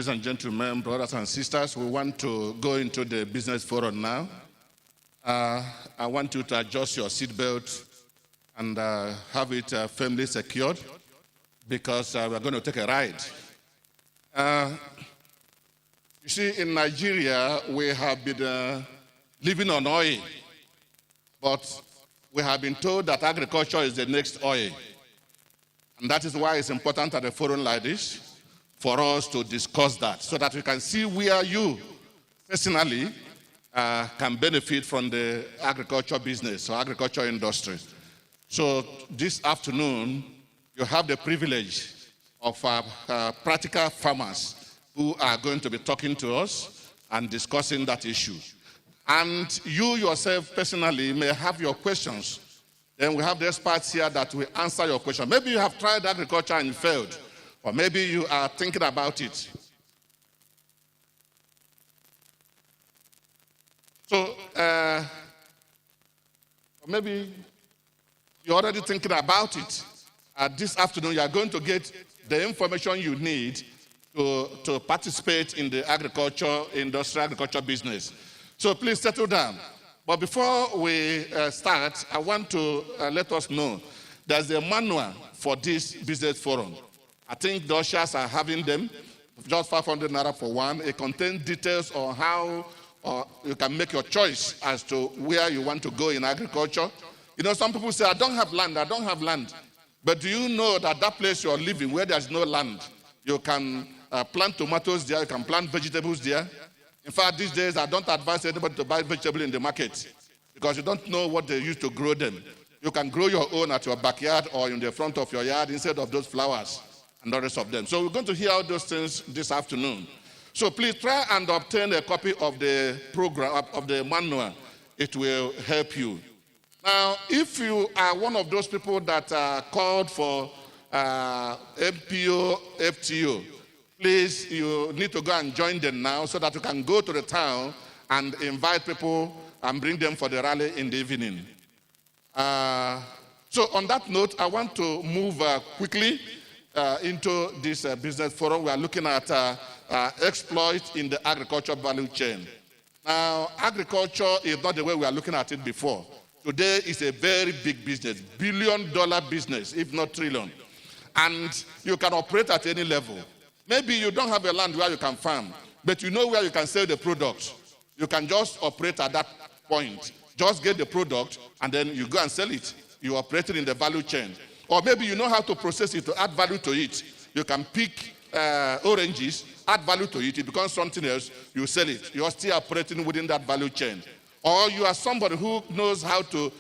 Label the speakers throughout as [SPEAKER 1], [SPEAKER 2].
[SPEAKER 1] Ladies and gentlemen, brothers and sisters, we want to go into the business forum now. I want you to adjust your seatbelt and have it firmly secured because we're going to take a ride. You see, in Nigeria, we have been living on oil, but we have been told that agriculture is the next oil. And that is why it's important at a forum like this for us to discuss that so that we can see where you personally can benefit from the agriculture business or agriculture industry. So this afternoon, you have the privilege of practical farmers who are going to be talking to us and discussing that issue. And you yourself personally may have your questions. Then we have the experts here that will answer your question. Maybe you have tried agriculture and failed, or maybe you are thinking about it. So, maybe you're already thinking about it. This afternoon, you are going to get the information you need to participate in the agriculture industry, agriculture business. So please settle down. But before we start, I want to let us know there's a manual for this business forum. I think the ushers are having them, just 500 naira for one. It contains details on how you can make your choice as to where you want to go in agriculture. You know, some people say, I don't have land. But do you know that that place you're living, where there's no land, you can plant tomatoes there, you can plant vegetables there. In fact, these days, I don't advise anybody to buy vegetable in the market because you don't know what they use to grow them. You can grow your own at your backyard or in the front of your yard instead of those flowers and the rest of them. So we're going to hear all those things this afternoon. So please try and obtain a copy of the program, of the manual. It will help you. Now, if you are one of those people that called for MPO, FTO, please, you need to go and join them now so that you can go to the town and invite people and bring them for the rally in the evening. So on that note, I want to move quickly into this business forum. We are looking at exploit in the agriculture value chain. Now, agriculture is not the way we are looking at it before. Today is a very big business, billion-dollar business, if not trillion. And you can operate at any level. Maybe you don't have a land where you can farm, but you know where you can sell the product. You can just operate at that point. Just get the product, and then you go and sell it. You operate it in the value chain. Or maybe you know how to process it to add value to it. You can pick oranges, add value to it. It becomes something else. You sell it. You are still operating within that value chain. Or you are somebody who knows how to,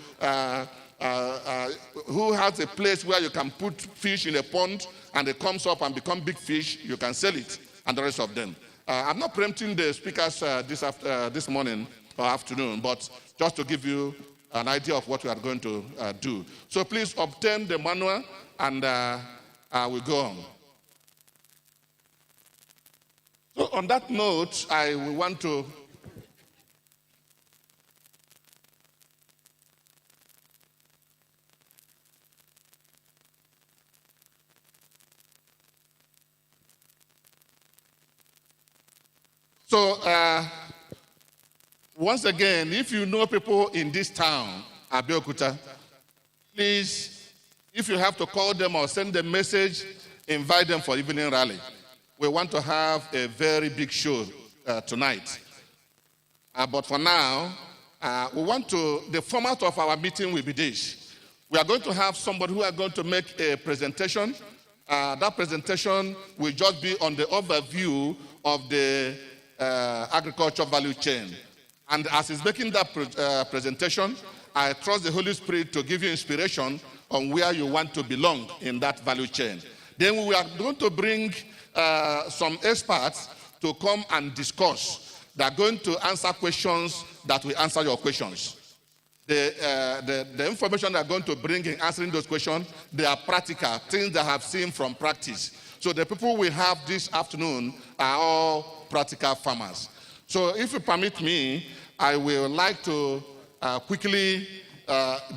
[SPEAKER 1] who has a place where you can put fish in a pond and it comes up and become big fish, you can sell it, and the rest of them. I'm not preempting the speakers this morning or afternoon, but just to give you an idea of what we are going to do. So please obtain the manual, and we'll go on. So on that note, I will want to once again, if you know people in this town, Abeokuta, please, if you have to call them or send them a message, invite them for evening rally. We want to have a very big show tonight. But for now, the format of our meeting will be this. We are going to have somebody who are going to make a presentation. That presentation will just be on the overview of the agriculture value chain. And as he's making that presentation, I trust the Holy Spirit to give you inspiration on where you want to belong in that value chain. Then we are going to bring some experts to come and discuss. They are going to answer questions that will answer your questions. The information they are going to bring in answering those questions, they are practical, things they have seen from practice. So the people we have this afternoon are all practical farmers. So if you permit me, I will like to quickly,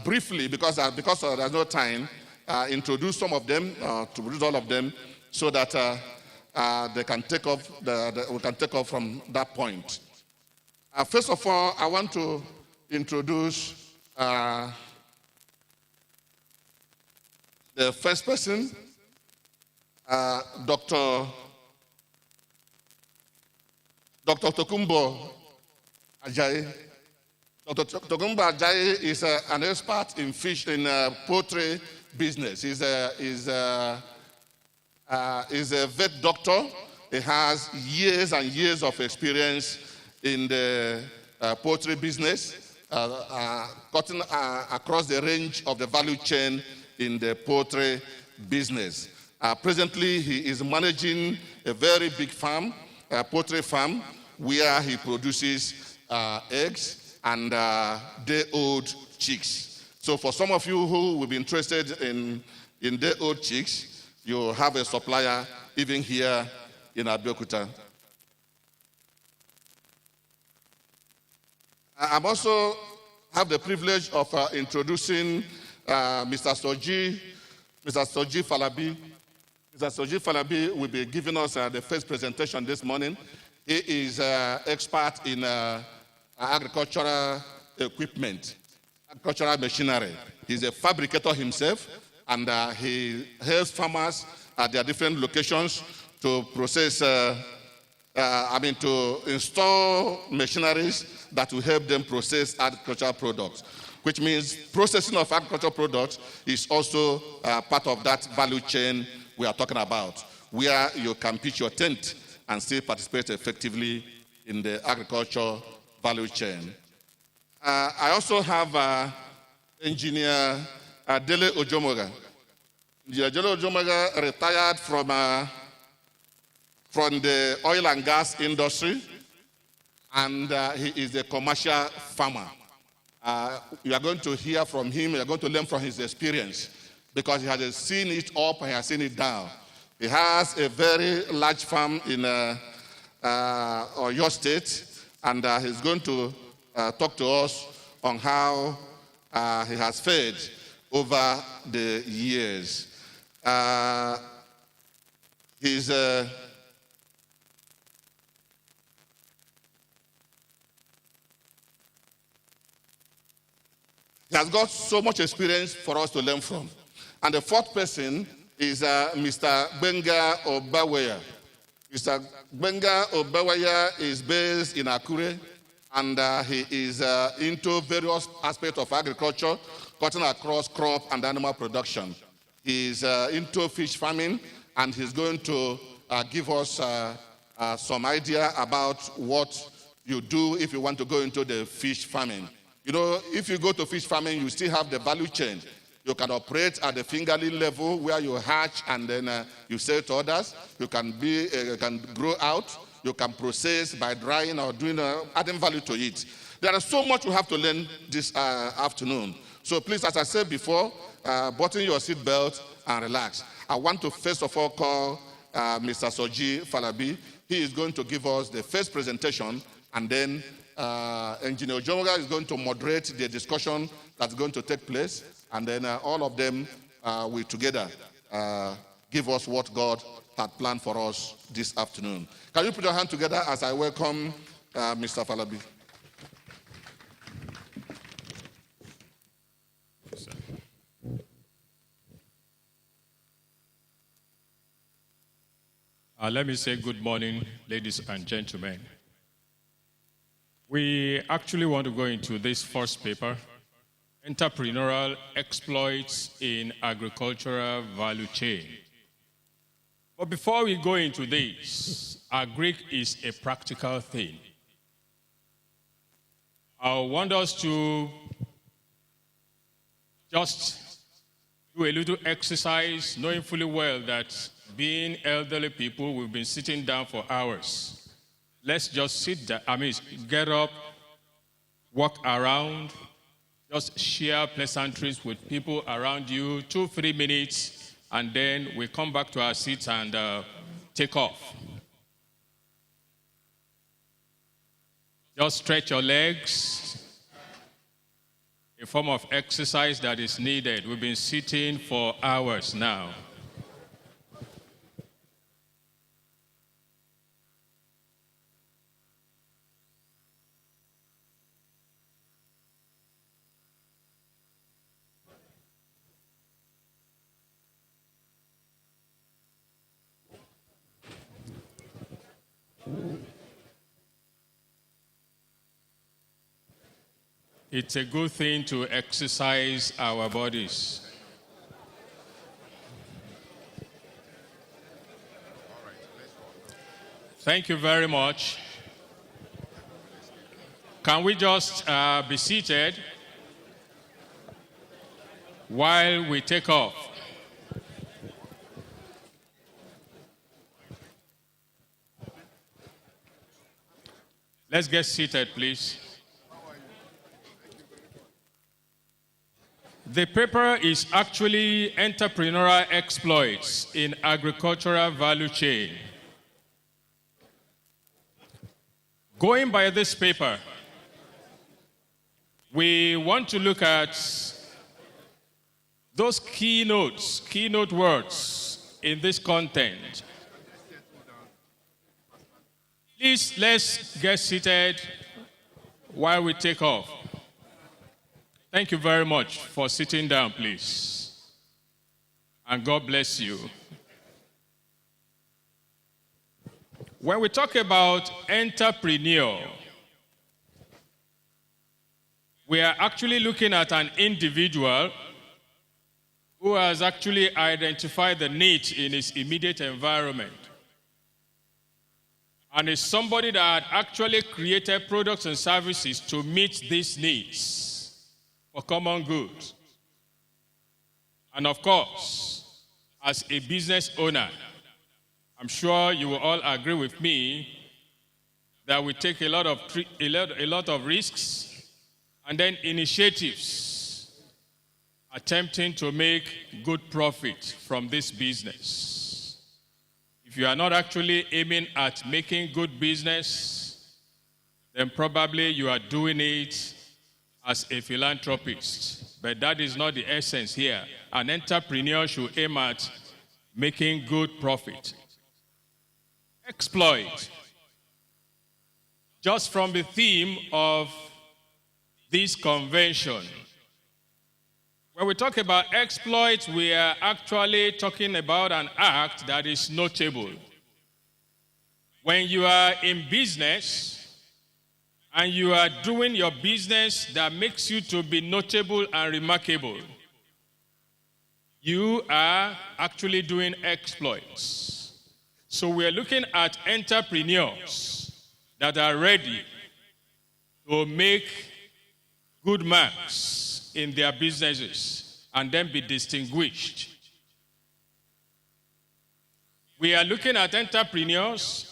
[SPEAKER 1] briefly, because there's no time, introduce some of them, to introduce all of them, so that they can take off. We can take off from that point. First of all, I want to introduce the first person, Dr. Tokumbo Ajayi. Dr. Tokumbo Ajayi is an expert in poultry business. He's a vet doctor. He has years and years of experience in the poultry business, cutting across the range of the value chain in the poultry business. Presently, he is managing a very big farm, a poultry farm, where he produces eggs and day-old chicks. So for some of you who will be interested in day-old chicks, you have a supplier even here in Abeokuta. I also have the privilege of introducing Mr. Soji Falabi. Mr. Soji Falabi will be giving us the first presentation this morning. He is an expert in agricultural equipment, agricultural machinery. He's a fabricator himself, and he helps farmers at their different locations to process, to install machineries that will help them process agricultural products, which means processing of agricultural products is also part of that value chain we are talking about, where you can pitch your tent and still participate effectively in the agriculture value chain. I also have engineer Dele Ojomoga. Engineer Dele Ojomoga retired from the oil and gas industry, and he is a commercial farmer. You are going to hear from him, you are going to learn from his experience, because he has seen it up and he has seen it down. He has a very large farm in Oyo State, and he's going to talk to us on how he has fared over the years. He has got so much experience for us to learn from. And the fourth person is Mr. Benga Obaweya. Mr. Benga Obaweya is based in Akure, and he is into various aspects of agriculture, cutting across crop and animal production. He's into fish farming, and he's going to give us some idea about what you do if you want to go into the fish farming. You know, if you go to fish farming, you still have the value chain. You can operate at the fingerling level where you hatch and then you sell to others. You can grow out. You can process by drying or doing adding value to it. There is so much we have to learn this afternoon. So please, as I said before, button your seatbelt and relax. I want to first of all call Mr. Soji Falabi. He is going to give us the first presentation, and then Engineer Ojomoga is going to moderate the discussion that's going to take place, and then all of them will together give us what God had planned for us this afternoon. Can you put your hand together as I welcome Mr. Falabi?
[SPEAKER 2] Let me say good morning, ladies and gentlemen. We actually want to go into this first paper, Entrepreneurial Exploits in Agricultural Value Chain. But before we go into this, agri is a practical thing. I want us to just do a little exercise, knowing fully well that being elderly people, we've been sitting down for hours. Let's just sit down, get up, walk around, just share pleasantries with people around you, 2-3 minutes, and then we come back to our seats and take off. Just stretch your legs, a form of exercise that is needed. We've been sitting for hours now. It's a good thing to exercise our bodies. Thank you very much. Can we just be seated while we take off? Let's get seated, please. The paper is actually Entrepreneurial Exploits in Agricultural Value Chain. Going by this paper, we want to look at those keynote words in this content. Please, let's get seated while we take off. Thank you very much for sitting down, please. And God bless you. When we talk about entrepreneurial, we are actually looking at an individual who has actually identified the need in his immediate environment. And is somebody that actually created products and services to meet these needs for common good. And of course, as a business owner, I'm sure you will all agree with me that we take a lot of risks and then initiatives attempting to make good profit from this business. If you are not actually aiming at making good business, then probably you are doing it as a philanthropist. But that is not the essence here. An entrepreneur should aim at making good profit. Exploit. Just from the theme of this convention, when we talk about exploit, we are actually talking about an act that is notable. When you are in business and you are doing your business that makes you to be notable and remarkable, you are actually doing exploits. So we are looking at entrepreneurs that are ready to make good marks in their businesses and then be distinguished. We are looking at entrepreneurs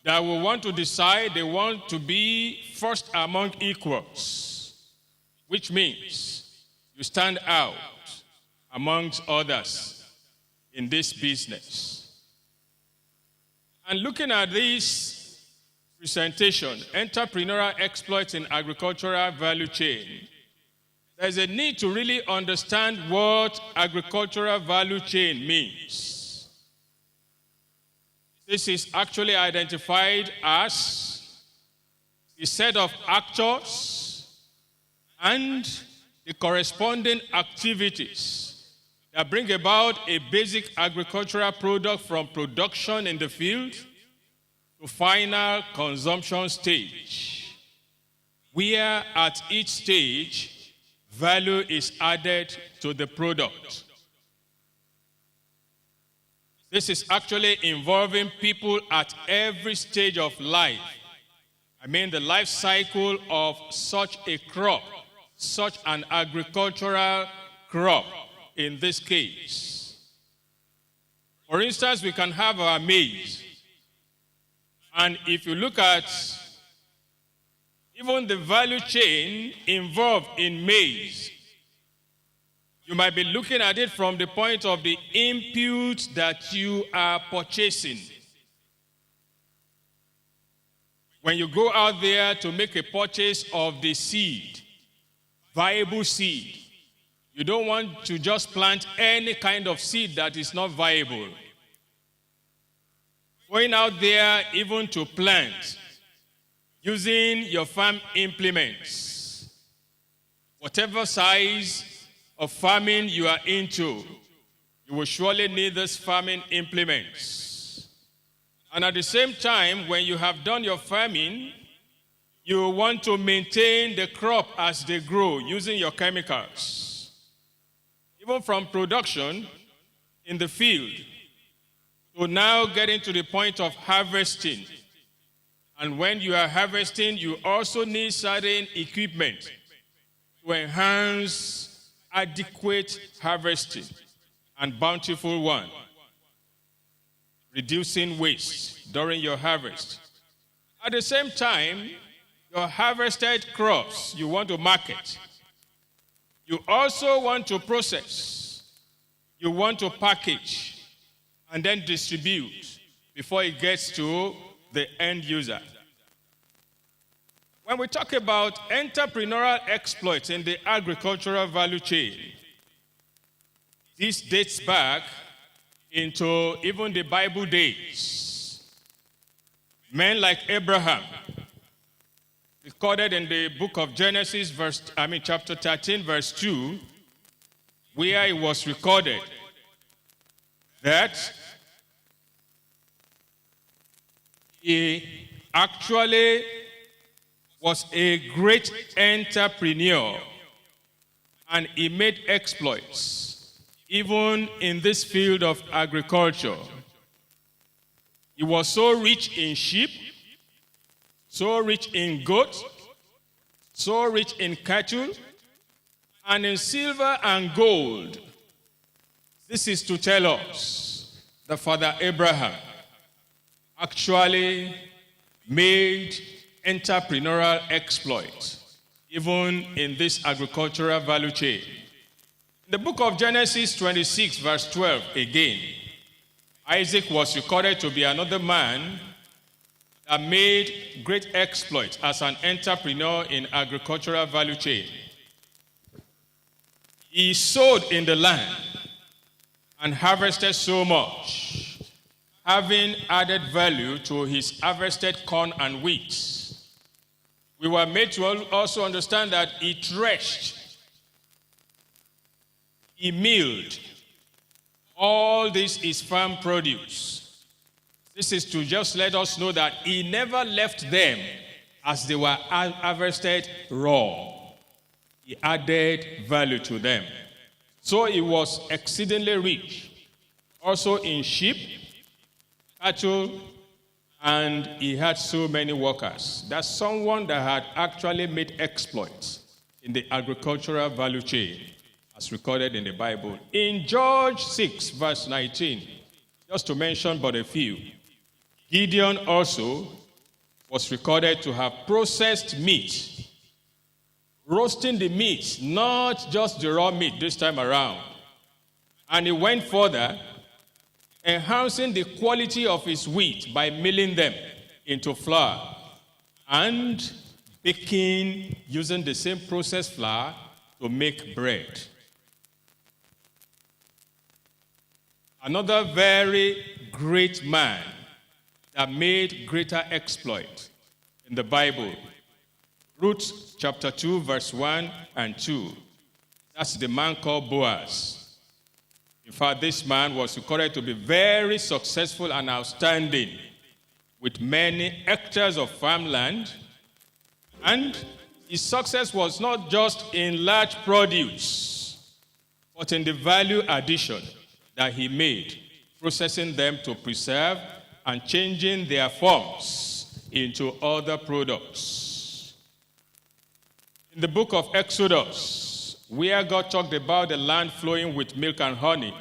[SPEAKER 2] that will want to decide they want to be first among equals, which means you stand out amongst others in this business. And looking at this presentation, Entrepreneurial Exploits in Agricultural Value Chain, there's a need to really understand what agricultural value chain means. This is actually identified as a set of actors and the corresponding activities that bring about a basic agricultural product from production in the field to final consumption stage, where at each stage, value is added to the product. This is actually involving people at every stage of life. I mean the life cycle of such a crop, such an agricultural crop in this case. For instance, we can have our maize. And if you look at even the value chain involved in maize, you might be looking at it from the point of the input that you are purchasing. When you go out there to make a purchase of the seed, viable seed, you don't want to just plant any kind of seed that is not viable. Going out there even to plant, using your farm implements, whatever size of farming you are into, you will surely need these farming implements. And at the same time, when you have done your farming, You want to maintain the crop as they grow using your chemicals. Even from production in the field to now getting to the point of harvesting. And when you are harvesting, you also need certain equipment to enhance adequate harvesting and bountiful one. Reducing waste during your harvest. At the same time, your harvested crops you want to market. You also want to process. You want to package and then distribute before it gets to the end user. When we talk about entrepreneurial exploits in the agricultural value chain, this dates back into even the Bible days. Men like Abraham, recorded in the book of Genesis, chapter 13, verse 2, where it was recorded that he actually was a great entrepreneur and he made exploits even in this field of agriculture. He was so rich in sheep, so rich in goats, so rich in cattle, and in silver and gold. This is to tell us that Father Abraham actually made entrepreneurial exploits, even in this agricultural value chain. In the book of Genesis 26, verse 12, again, Isaac was recorded to be another man that made great exploits as an entrepreneur in agricultural value chain. He sowed in the land and harvested so much, having added value to his harvested corn and wheat. We were made to also understand that he threshed, he milled. All this is farm produce. This is to just let us know that he never left them as they were harvested raw. He added value to them. So he was exceedingly rich, also in sheep, cattle, and he had so many workers. That's someone that had actually made exploits in the agricultural value chain, as recorded in the Bible. In George 6, verse 19, just to mention but a few, Gideon also was recorded to have processed meat, roasting the meat, not just the raw meat this time around. And he went further, enhancing the quality of his wheat by milling them into flour and baking using the same processed flour to make bread. Another very great man that made greater exploit in the Bible, Ruth chapter 2, verse 1 and 2. That's the man called Boaz. In fact, this man was recorded to be very successful and outstanding with many hectares of farmland. And his success was not just in large produce, but in the value addition that he made, processing them to preserve and changing their forms into other products. In the book of Exodus, where God talked about the land flowing with milk and honey,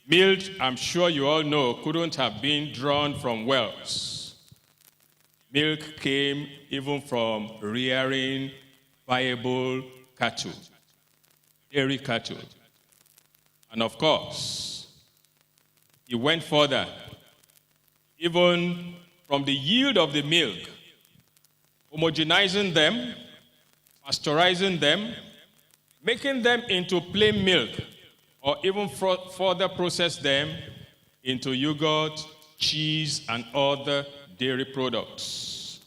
[SPEAKER 2] milk, I'm sure you all know, couldn't have been drawn from wells. Milk came even from rearing viable cattle, dairy cattle. And of course, he went further, even from the yield of the milk, homogenizing them, pasteurizing them, making them into plain milk, or even further process them into yogurt, cheese, and other dairy products.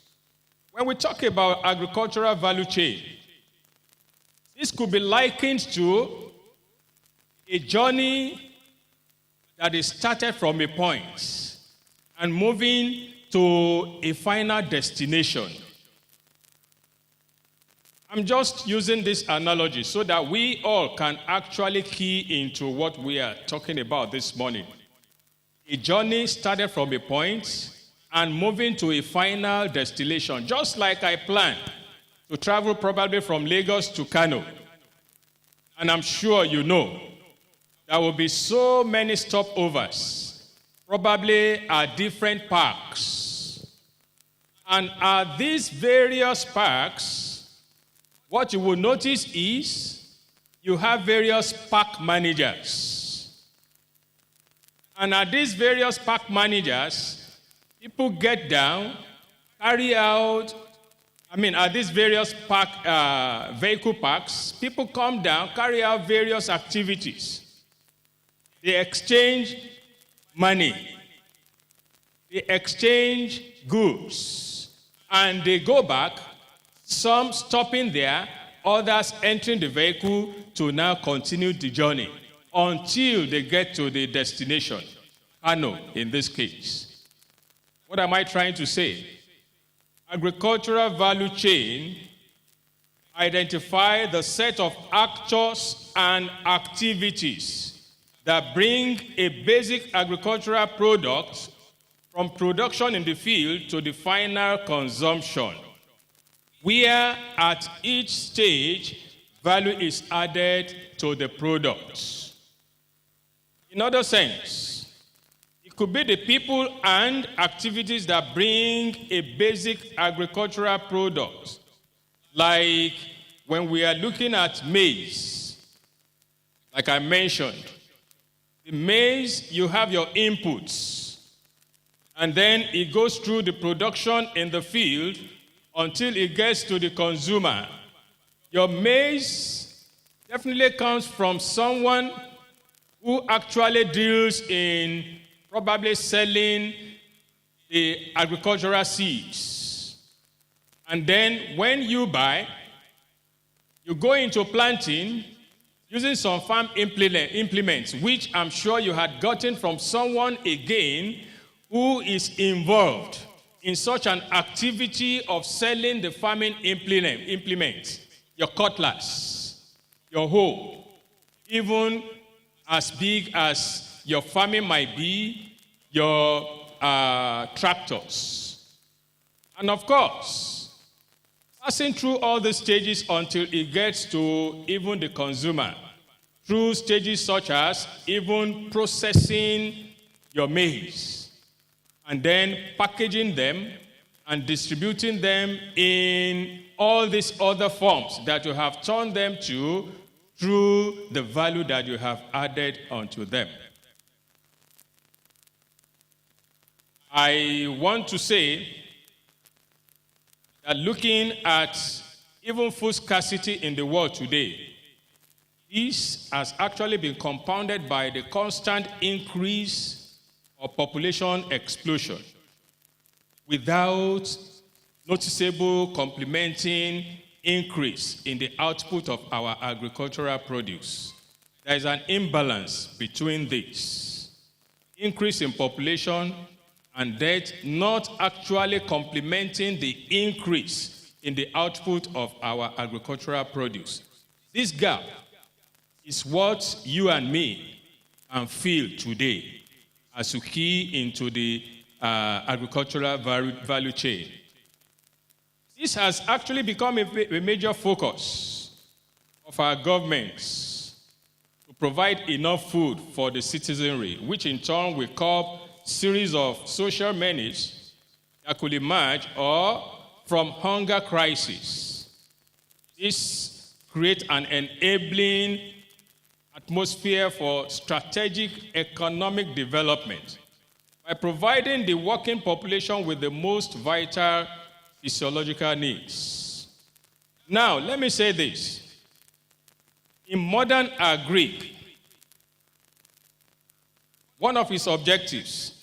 [SPEAKER 2] When we talk about agricultural value chain, this could be likened to a journey that is started from a point and moving to a final destination. I'm just using this analogy so that we all can actually key into what we are talking about this morning. A journey started from a point and moving to a final destination, just like I planned to travel probably from Lagos to Kano. And I'm sure you know there will be so many stopovers, probably at different parks. And at these various parks, what you will notice is you have various park managers. And at these various park managers, people get down, carry out, at these various vehicle parks, people come down, carry out various activities. They exchange money. They exchange goods. And they go back, some stopping there, others entering the vehicle to now continue the journey until they get to the destination, Kano in this case. What am I trying to say? Agricultural value chain identify the set of actors and activities that bring a basic agricultural product from production in the field to the final consumption, where at each stage value is added to the product. In other sense, it could be the people and activities that bring a basic agricultural product, like when we are looking at maize, like I mentioned. The maize, you have your inputs, and then it goes through the production in the field until it gets to the consumer. Your maize definitely comes from someone who actually deals in probably selling the agricultural seeds. And then when you buy, you go into planting using some farm implements, which I'm sure you had gotten from someone again who is involved in such an activity of selling the farming implements, your cutlass, your hoe, even as big as your farming might be, your tractors. And of course, passing through all the stages until it gets to even the consumer, through stages such as even processing your maize, and then packaging them and distributing them in all these other forms that you have turned them to through the value that you have added onto them. I want to say that looking at even food scarcity in the world today, this has actually been compounded by the constant increase of population explosion without noticeable complementing increase in the output of our agricultural produce. There is an imbalance between this. Increase in population and that not actually complementing the increase in the output of our agricultural produce. This gap is what you and me can feel today as we key into the agricultural value chain. This has actually become a major focus of our governments to provide enough food for the citizenry, which in turn will curb series of social menaces that could emerge or from hunger crisis. This creates an enabling atmosphere for strategic economic development by providing the working population with the most vital physiological needs. Now, let me say this. In modern agri, one of its objectives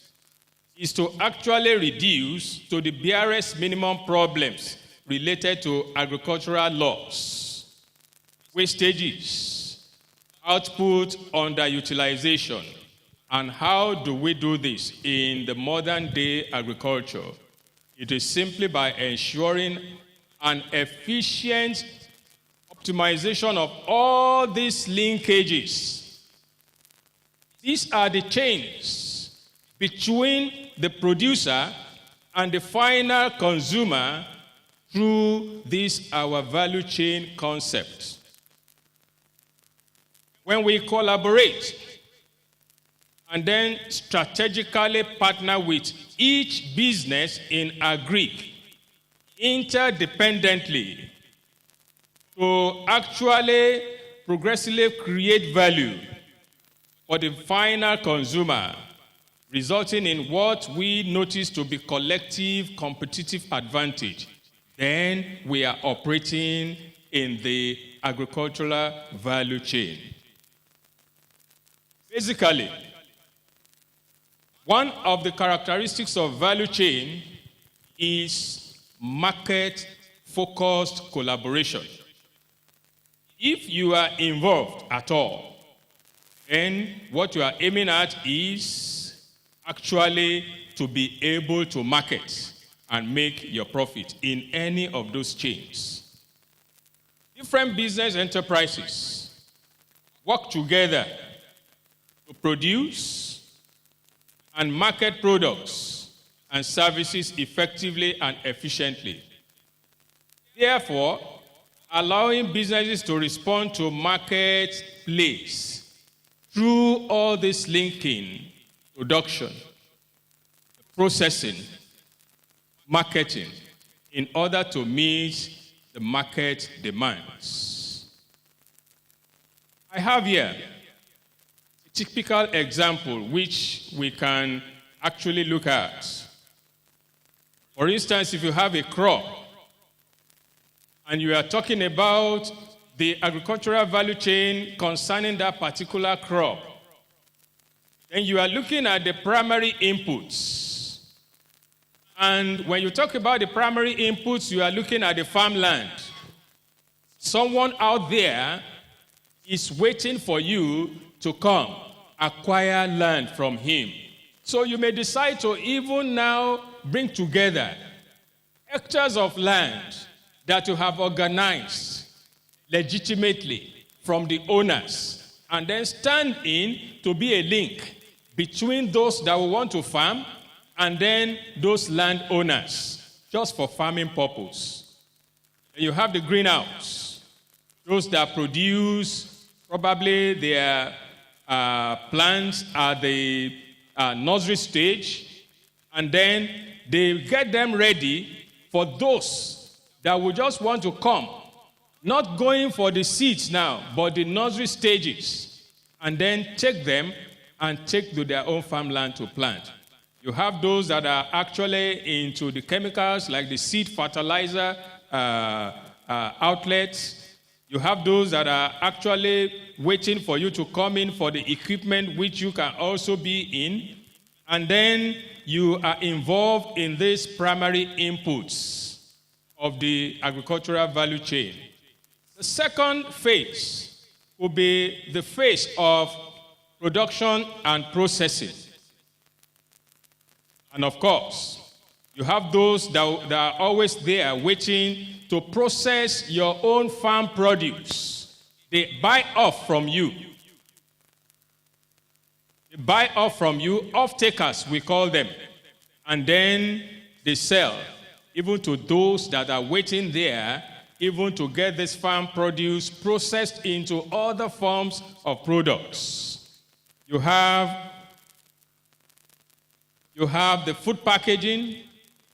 [SPEAKER 2] is to actually reduce to the barest minimum problems related to agricultural loss, wastages, output underutilization. And how do we do this in the modern day agriculture? It is simply by ensuring an efficient optimization of all these linkages. These are the chains between the producer and the final consumer through this our value chain concept. When we collaborate and then strategically partner with each business in agri interdependently to actually progressively create value for the final consumer, resulting in what we notice to be collective competitive advantage, then we are operating in the agricultural value chain. Basically, one of the characteristics of value chain is market-focused collaboration. If you are involved at all, then what you are aiming at is actually to be able to market and make your profit in any of those chains. Different business enterprises work together to produce and market products and services effectively and efficiently. Therefore, allowing businesses to respond to marketplace through all this linking, production, processing, marketing, in order to meet the market demands. I have here a typical example which we can actually look at. For instance, if you have a crop and you are talking about the agricultural value chain concerning that particular crop, then you are looking at the primary inputs. And when you talk about the primary inputs, you are looking at the farmland. Someone out there is waiting for you to come acquire land from him. So you may decide to even now bring together hectares of land that you have organized legitimately from the owners, and then stand in to be a link between those that will want to farm and then those landowners, just for farming purpose. And you have the greenhouse, those that produce probably their plants at the nursery stage, and then they get them ready for those that will just want to come, not going for the seeds now, but the nursery stages, and then take them and take to their own farmland to plant. You have those that are actually into the chemicals, like the seed fertilizer outlets. You have those that are actually waiting for you to come in for the equipment, which you can also be in. And then you are involved in these primary inputs of the agricultural value chain. The second phase will be the phase of production and processing. And of course, you have those that are always there waiting to process your own farm produce. They buy off from you. They buy off from you, off-takers, we call them. And then they sell, even to those that are waiting there, even to get this farm produce processed into other forms of products. You have the food packaging,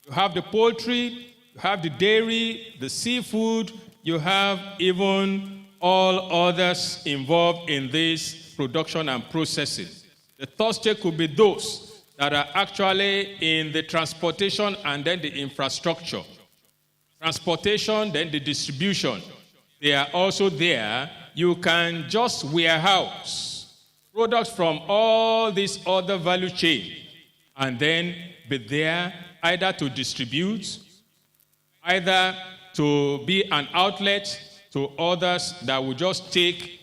[SPEAKER 2] you have the poultry, you have the dairy, the seafood, you have even all others involved in this production and processing. The third stage could be those that are actually in the transportation and then the infrastructure. Transportation, then the distribution. They are also there. You can just warehouse products from all this other value chain and then be there either to distribute, either to be an outlet to others that will just take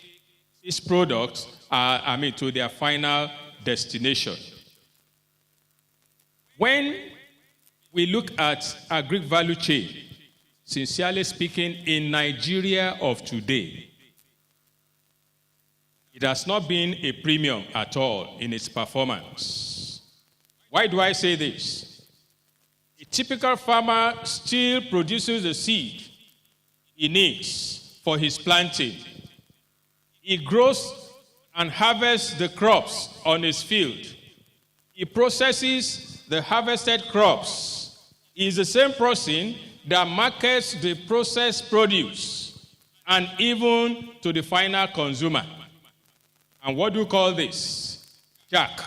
[SPEAKER 2] these products to their final destination. When we look at agri value chain, sincerely speaking, in Nigeria of today, it has not been a premium at all in its performance. Why do I say this? A typical farmer still produces the seed he needs for his planting. He grows and harvests the crops on his field. He processes the harvested crops. He is the same person that markets the processed produce and even to the final consumer. And what do you call this? Jack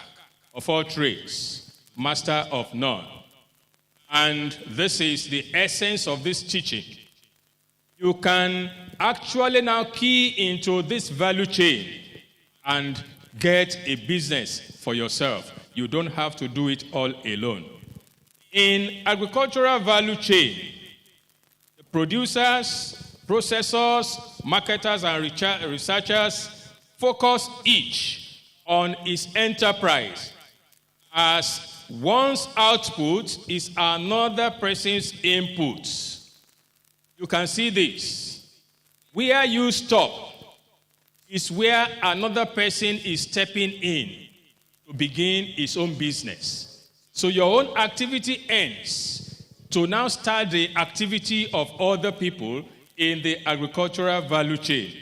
[SPEAKER 2] of all trades, master of none. And this is the essence of this teaching. You can actually now key into this value chain and get a business for yourself. You don't have to do it all alone. In agricultural value chain, the producers, processors, marketers, and researchers focus each on his enterprise, as one's output is another person's input. You can see this. Where you stop is where another person is stepping in to begin his own business. So your own activity ends to now start the activity of other people in the agricultural value chain.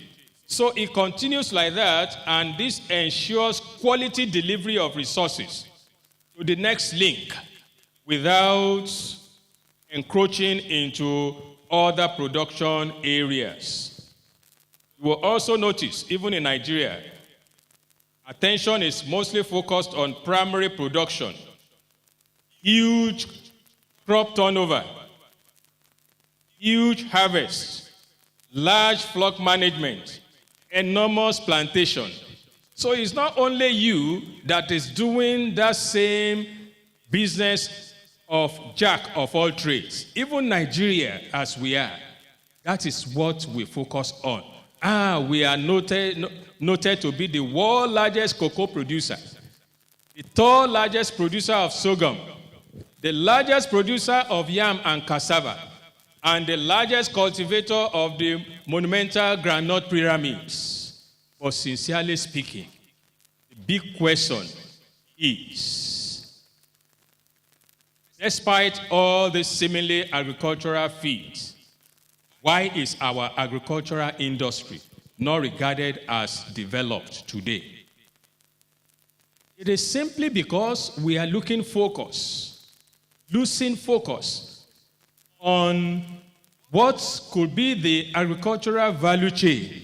[SPEAKER 2] So it continues like that, and this ensures quality delivery of resources to the next link without encroaching into other production areas. You will also notice, even in Nigeria, attention is mostly focused on primary production, huge crop turnover, huge harvest, large flock management, enormous plantation. So it's not only you that is doing that same business of jack of all trades. Even Nigeria, as we are, that is what we focus on. We are noted to be the world's largest cocoa producer, the third largest producer of sorghum, the largest producer of yam and cassava, and the largest cultivator of the monumental groundnut pyramids. But sincerely speaking, the big question is, despite all the seemingly agricultural feats, why is our agricultural industry not regarded as developed today? It is simply because we are losing focus on what could be the agricultural value chain.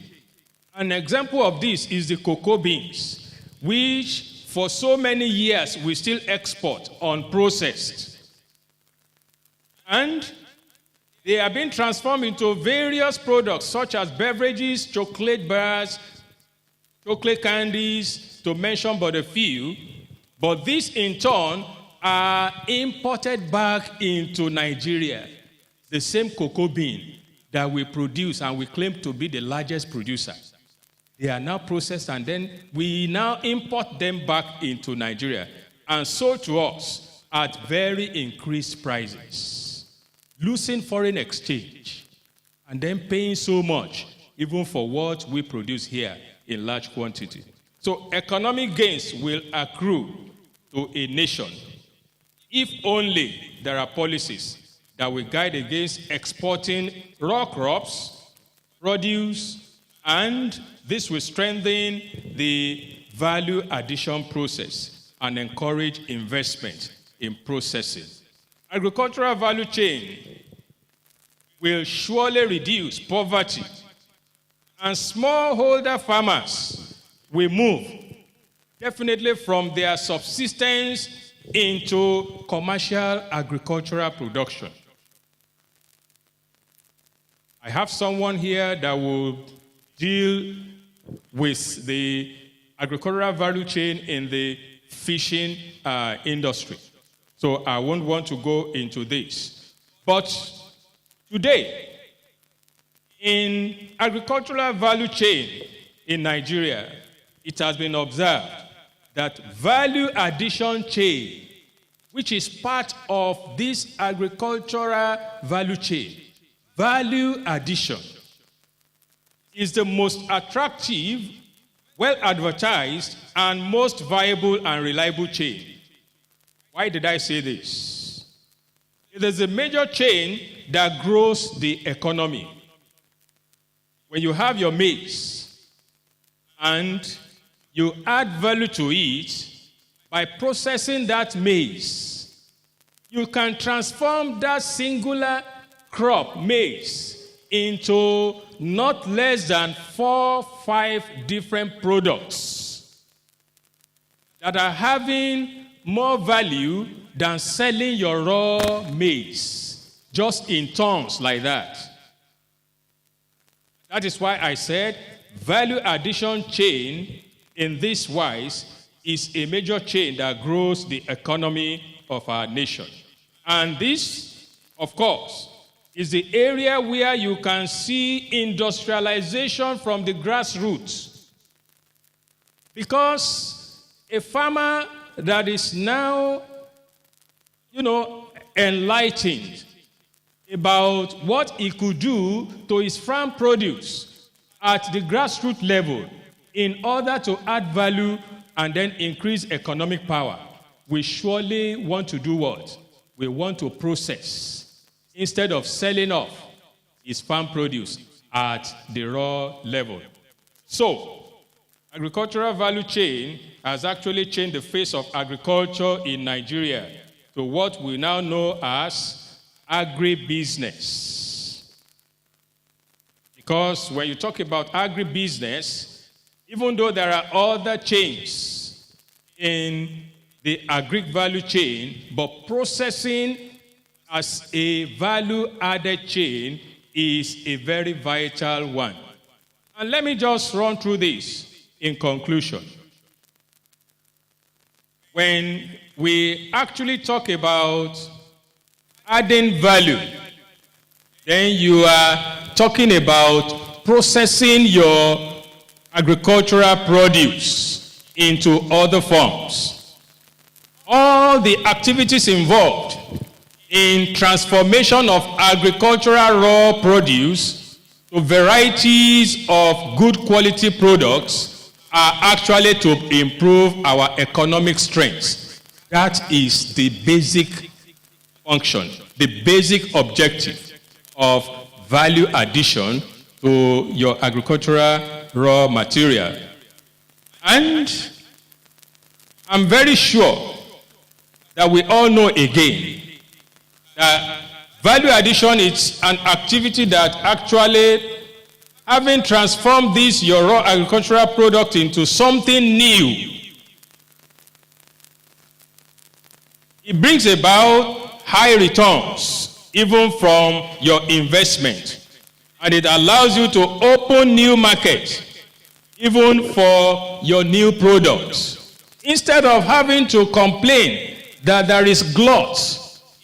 [SPEAKER 2] An example of this is the cocoa beans, which for so many years we still export unprocessed. And they are being transformed into various products such as beverages, chocolate bars, chocolate candies, to mention but a few. But these in turn are imported back into Nigeria. The same cocoa bean that we produce and we claim to be the largest producer. They are now processed and then we now import them back into Nigeria and sold to us at very increased prices. Losing foreign exchange and then paying so much even for what we produce here in large quantity. So economic gains will accrue to a nation if only there are policies that will guide against exporting raw crops, produce, and this will strengthen the value addition process and encourage investment in processing. Agricultural value chain will surely reduce poverty, and smallholder farmers will move definitely from their subsistence into commercial agricultural production. I have someone here that will deal with the agricultural value chain in the fishing industry. So I won't want to go into this. But today, in agricultural value chain in Nigeria, it has been observed that value addition chain, which is part of this agricultural value chain, value addition is the most attractive, well advertised, and most viable and reliable chain. Why did I say this? It is a major chain that grows the economy. When you have your maize and you add value to it by processing that maize, you can transform that singular crop, maize, into not less than 4-5 different products that are having more value than selling your raw maize, just in tons like that. That is why I said value addition chain in this wise is a major chain that grows the economy of our nation. And this, of course, is the area where you can see industrialization from the grassroots. Because a farmer that is now, enlightened about what he could do to his farm produce at the grassroots level in order to add value and then increase economic power, we surely want to do what? We want to process instead of selling off his farm produce at the raw level. So, agricultural value chain has actually changed the face of agriculture in Nigeria to what we now know as agribusiness. Because when you talk about agribusiness, even though there are other chains in the agri value chain, but processing as a value-added chain is a very vital one. And let me just run through this in conclusion. When we actually talk about adding value, then you are talking about processing your agricultural produce into other forms. All the activities involved in transformation of agricultural raw produce to varieties of good quality products are actually to improve our economic strength. That is the basic function, the basic objective of value addition to your agricultural raw material. And I'm very sure that we all know again that value addition is an activity that actually, having transformed this your raw agricultural product into something new, it brings about high returns even from your investment, and it allows you to open new markets even for your new products. Instead of having to complain that there is glut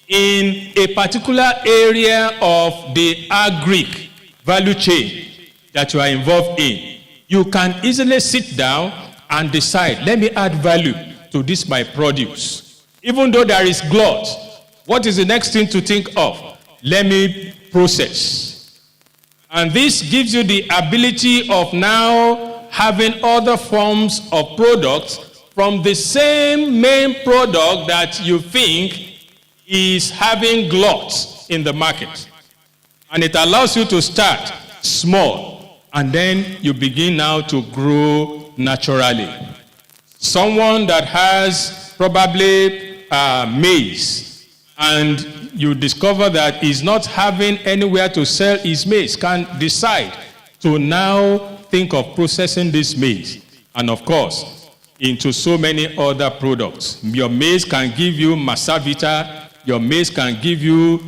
[SPEAKER 2] in a particular area of the agri value chain that you are involved in, you can easily sit down and decide, let me add value to this my produce. Even though there is glut, what is the next thing to think of? Let me process. And this gives you the ability of now having other forms of products from the same main product that you think is having glut in the market. And it allows you to start small, and then you begin now to grow naturally. Someone that has probably maize, and you discover that he's not having anywhere to sell his maize, can decide to now think of processing this maize. And of course, into so many other products. Your maize can give you Masavita. Your maize can give you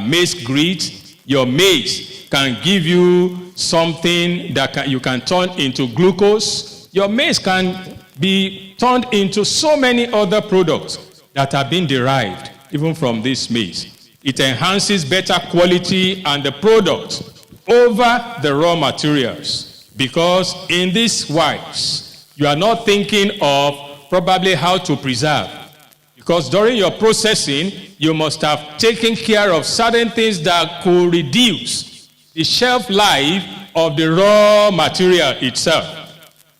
[SPEAKER 2] maize grit. Your maize can give you something that you can turn into glucose. Your maize can be turned into so many other products that are being derived even from this maize. It enhances better quality and the product over the raw materials, because in this wise, you are not thinking of probably how to preserve. Because during your processing, you must have taken care of certain things that could reduce the shelf life of the raw material itself,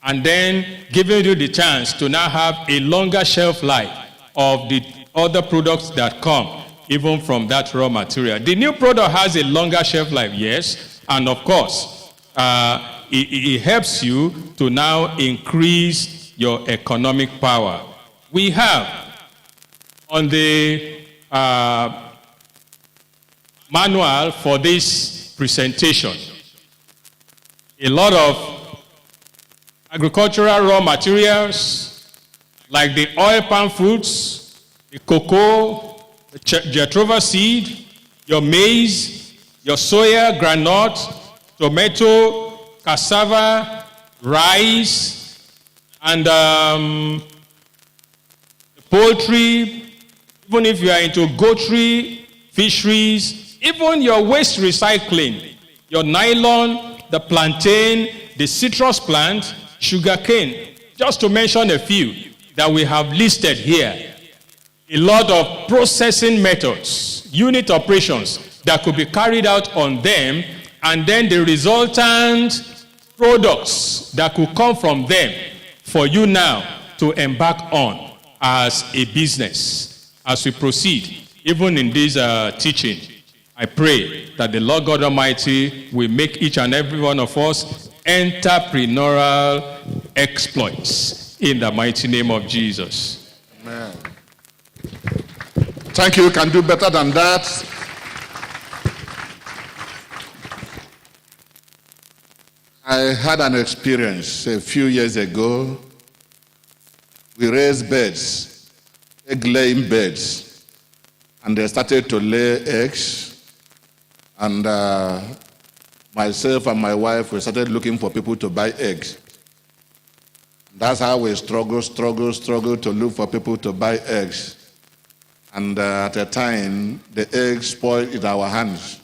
[SPEAKER 2] and then giving you the chance to now have a longer shelf life of the other products that come even from that raw material. The new product has a longer shelf life, yes, and of course, it helps you to now increase your economic power. We have on the manual for this presentation a lot of agricultural raw materials like the oil palm fruits, the cocoa, the jatropha seed, your maize, your soya, granite, tomato, cassava, rice, and poultry, even if you are into goatry, fisheries, even your waste recycling, your nylon, the plantain, the citrus plant, sugarcane, just to mention a few that we have listed here. A lot of processing methods, unit operations that could be carried out on them, and then the resultant products that could come from them for you now to embark on as a business. As we proceed, even in this teaching, I pray that the Lord God Almighty will make each and every one of us entrepreneurial exploits in the mighty name of Jesus.
[SPEAKER 1] Amen. Thank you. You can do better than that. I had an experience a few years ago. We raised birds, egg-laying birds, and they started to lay eggs. And myself and my wife, we started looking for people to buy eggs. That's how we struggle to look for people to buy eggs. And at a time, the eggs spoiled in our hands.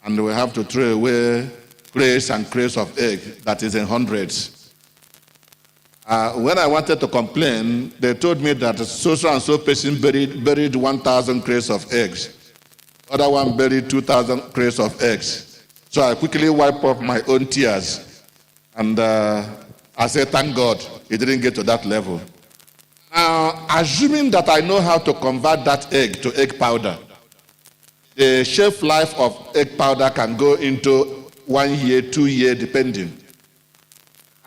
[SPEAKER 1] And we have to throw away crates and crates of eggs, that is in hundreds. When I wanted to complain, they told me that so and so person buried 1,000 crates of eggs. Other one buried 2,000 crates of eggs. So I quickly wiped off my own tears. And I said, thank God, it didn't get to that level. Now, assuming that I know how to convert that egg to egg powder, the shelf life of egg powder can go into 1 year, 2 years, depending.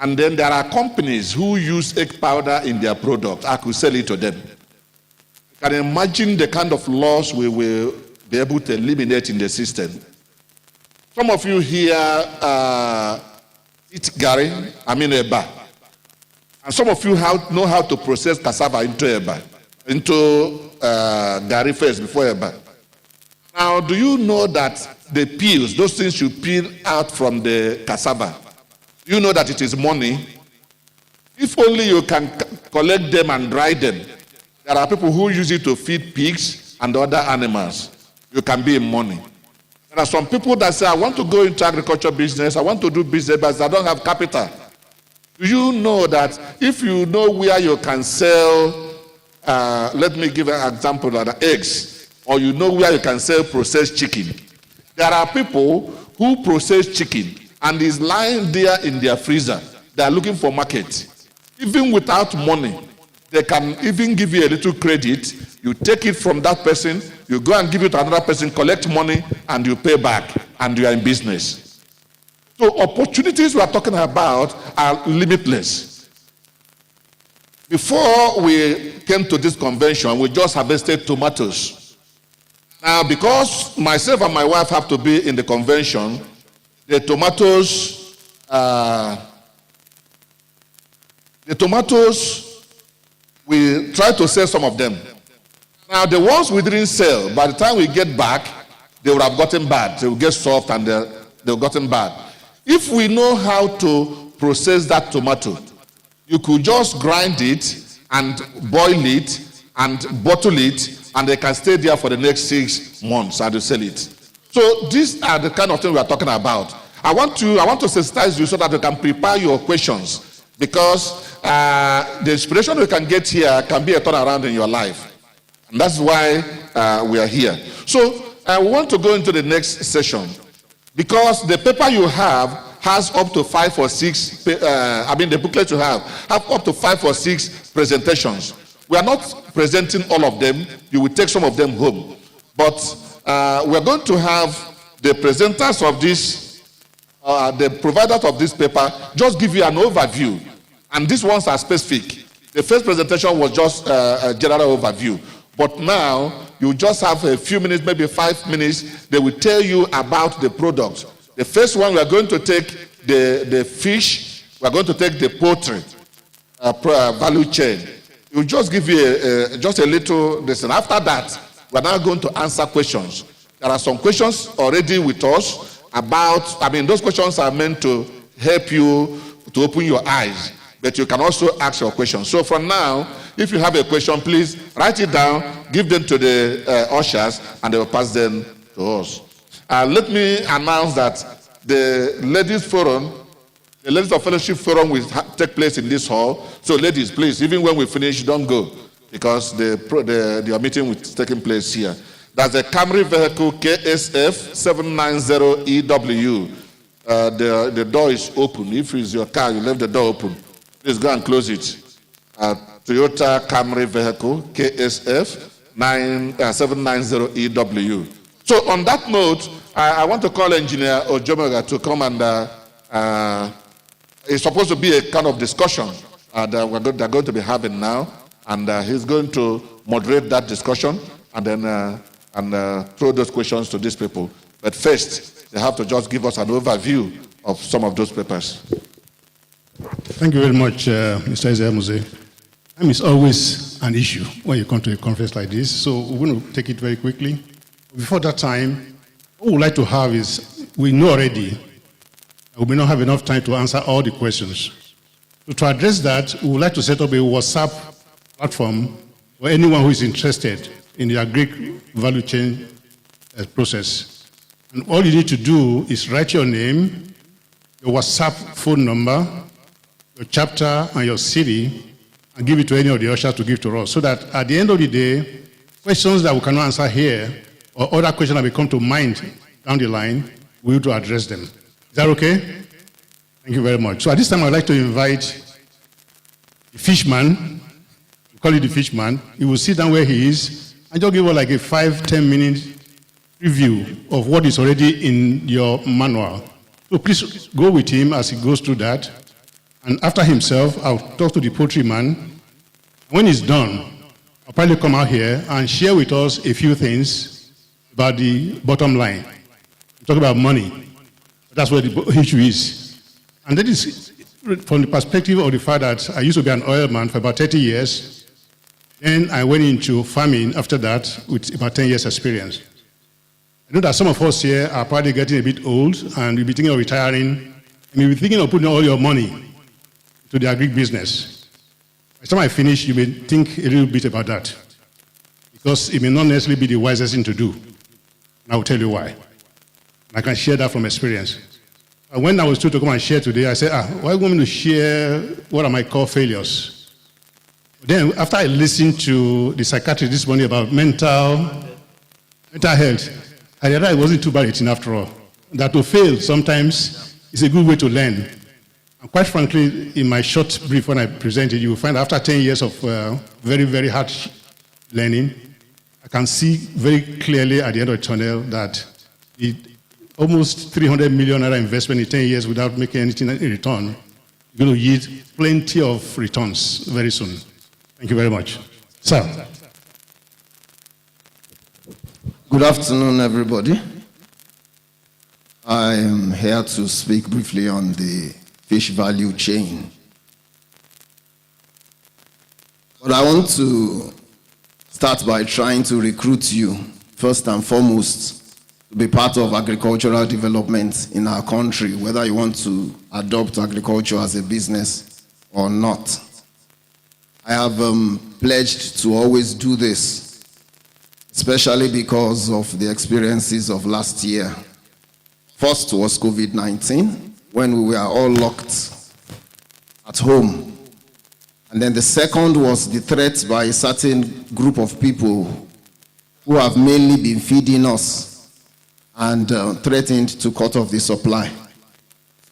[SPEAKER 1] And then there are companies who use egg powder in their product. I could sell it to them. You can imagine the kind of loss we will be able to eliminate in the system. Some of you here eat gari, eba. And some of you know how to process cassava into eba, into gari first before eba. Now, do you know that the peels, those things you peel out from the cassava, do you know that it is money? If only you can collect them and dry them. There are people who use it to feed pigs and other animals. You can be in money. There are some people that say, I want to go into agriculture business, I want to do business, but I don't have capital. Do you know that if you know where you can sell, let me give an example of the eggs, or you know where you can sell processed chicken. There are people who process chicken and is lying there in their freezer. They are looking for market. Even without money, they can even give you a little credit. You take it from that person, you go and give it to another person, collect money, and you pay back, and you are in business. So opportunities we are talking about are limitless. Before we came to this convention, we just harvested tomatoes. Now, because myself and my wife have to be in the convention, the tomatoes, we try to sell some of them. Now, the ones we didn't sell, by the time we get back, they would have gotten bad. They will get soft and they will gotten bad. If we know how to process that tomato, you could just grind it and boil it and bottle it, and they can stay there for the next 6 months and you sell it. So these are the kind of things we are talking about. I want to sensitize you so that you can prepare your questions, because the inspiration you can get here can be a turnaround in your life. And that's why we are here. So we want to go into the next session because the paper you have has up to 5 or 6, the booklet you have up to 5 or 6 presentations. We are not presenting all of them. You will take some of them home. But we are going to have the presenters of this, the providers of this paper, just give you an overview. And these ones are specific. The first presentation was just a general overview. But now, you just have a few minutes, maybe 5 minutes, they will tell you about the product. The first one, we are going to take the fish, we are going to take the poultry value chain. It will just give you just a little lesson. After that, we are now going to answer questions. There are some questions already with us about, those questions are meant to help you to open your eyes, but you can also ask your questions. So from now, if you have a question, please write it down, give them to the ushers, and they will pass them to us. Let me announce that the Ladies Forum, the Ladies of Fellowship Forum will take place in this hall. So ladies, please, even when we finish, don't go, because your meeting is taking place here. That's a Camry vehicle KSF 790EW. The door is open. If it's your car, you leave the door open. Please go and close it. Toyota Camry vehicle KSF 790EW. So on that note, I want to call Engineer Ojomega to come and it's supposed to be a kind of discussion that they're going to be having now, and he's going to moderate that discussion and then throw those questions to these people. But first, they have to just give us an overview of some of those papers.
[SPEAKER 3] Thank you very much, Mr. Ezeamuze. Time is always an issue when you come to a conference like this, so we're going to take it very quickly. Before that time, what we'd like to have is, we know already that we may not have enough time to answer all the questions. So to address that, we would like to set up a WhatsApp platform for anyone who is interested in the agri value chain process. And all you need to do is write your name, your WhatsApp phone number, your chapter, and your city, and give it to any of the ushers to give to us, so that at the end of the day, questions that we cannot answer here, or other questions that may come to mind down the line, we will to address them. Is that okay? Thank you very much. So at this time, I'd like to invite the fishman, we call it the fishman. He will sit down where he is, and just give us like a 5-10 minute review of what is already in your manual. So please go with him as he goes through that. And after himself, I'll talk to the poultry man. When he's done, I'll probably come out here and share with us a few things about the bottom line. We talk about money. That's where the issue is. And that is from the perspective of the fact that I used to be an oil man for about 30 years. Then I went into farming after that with about 10 years experience. I know that some of us here are probably getting a bit old and you'll be thinking of retiring, and you'll be thinking of putting all your money to the agri business. By the time I finish, you may think a little bit about that, because it may not necessarily be the wisest thing to do. And I will tell you why. And I can share that from experience. And when I was told to come and share today, I said, why do you want me to share what I might call failures? Then after I listened to the psychiatrist this morning about mental health, I realized it wasn't too bad eating after all. That to fail sometimes is a good way to learn. And quite frankly, in my short brief when I presented, you will find after 10 years of very, very hard learning, I can see very clearly at the end of the tunnel that the almost 300 million naira investment in 10 years without making anything in return is going to yield plenty of returns very soon. Thank you very much. Sir.
[SPEAKER 4] Good afternoon, everybody. I am here to speak briefly on the fish value chain. But I want to start by trying to recruit you, first and foremost, to be part of agricultural development in our country, whether you want to adopt agriculture as a business or not. I have pledged to always do this, especially because of the experiences of last year. First was COVID-19, when we were all locked at home. And then the second was the threat by a certain group of people who have mainly been feeding us and threatened to cut off the supply.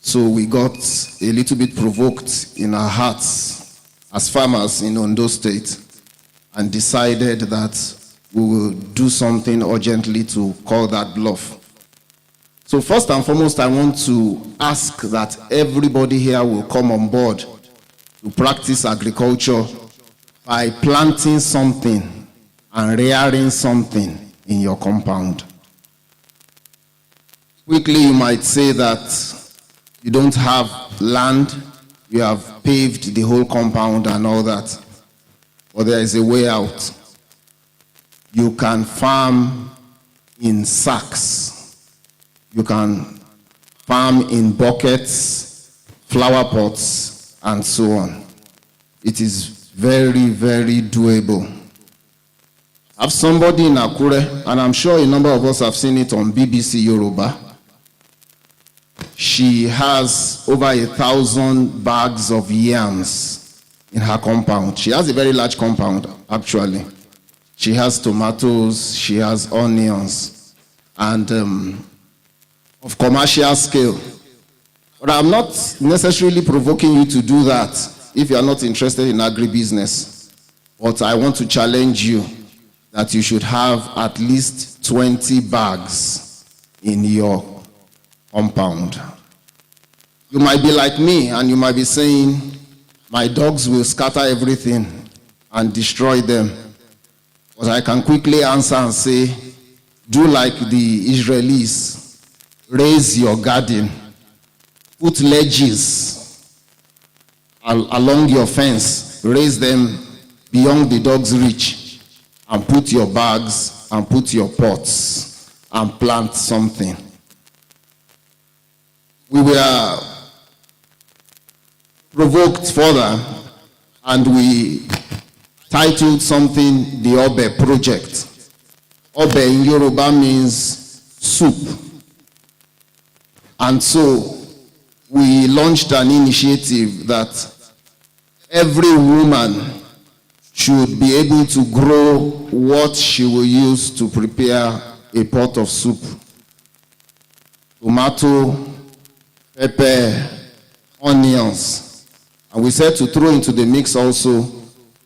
[SPEAKER 4] So we got a little bit provoked in our hearts as farmers in Ondo State and decided that we will do something urgently to call that bluff. So first and foremost, I want to ask that everybody here will come on board to practice agriculture by planting something and rearing something in your compound. Quickly, you might say that you don't have land, you have paved the whole compound and all that, but there is a way out. You can farm in sacks. You can farm in buckets, flower pots, and so on. It is very, very doable. I have somebody in Akure, and I'm sure a number of us have seen it on BBC Yoruba. She has over 1,000 bags of yams in her compound. She has a very large compound, actually. She has tomatoes, she has onions, and of commercial scale. But I'm not necessarily provoking you to do that if you are not interested in agribusiness. But I want to challenge you that you should have at least 20 bags in your compound. You might be like me and you might be saying, my dogs will scatter everything and destroy them. But I can quickly answer and say, do like the Israelis, raise your garden, put ledges along your fence, raise them beyond the dog's reach, and put your bags and put your pots and plant something. We were provoked further and we titled something the Obe Project. Obe in Yoruba means soup. And so we launched an initiative that every woman should be able to grow what she will use to prepare a pot of soup. Tomato, pepper, onions. And we said to throw into the mix also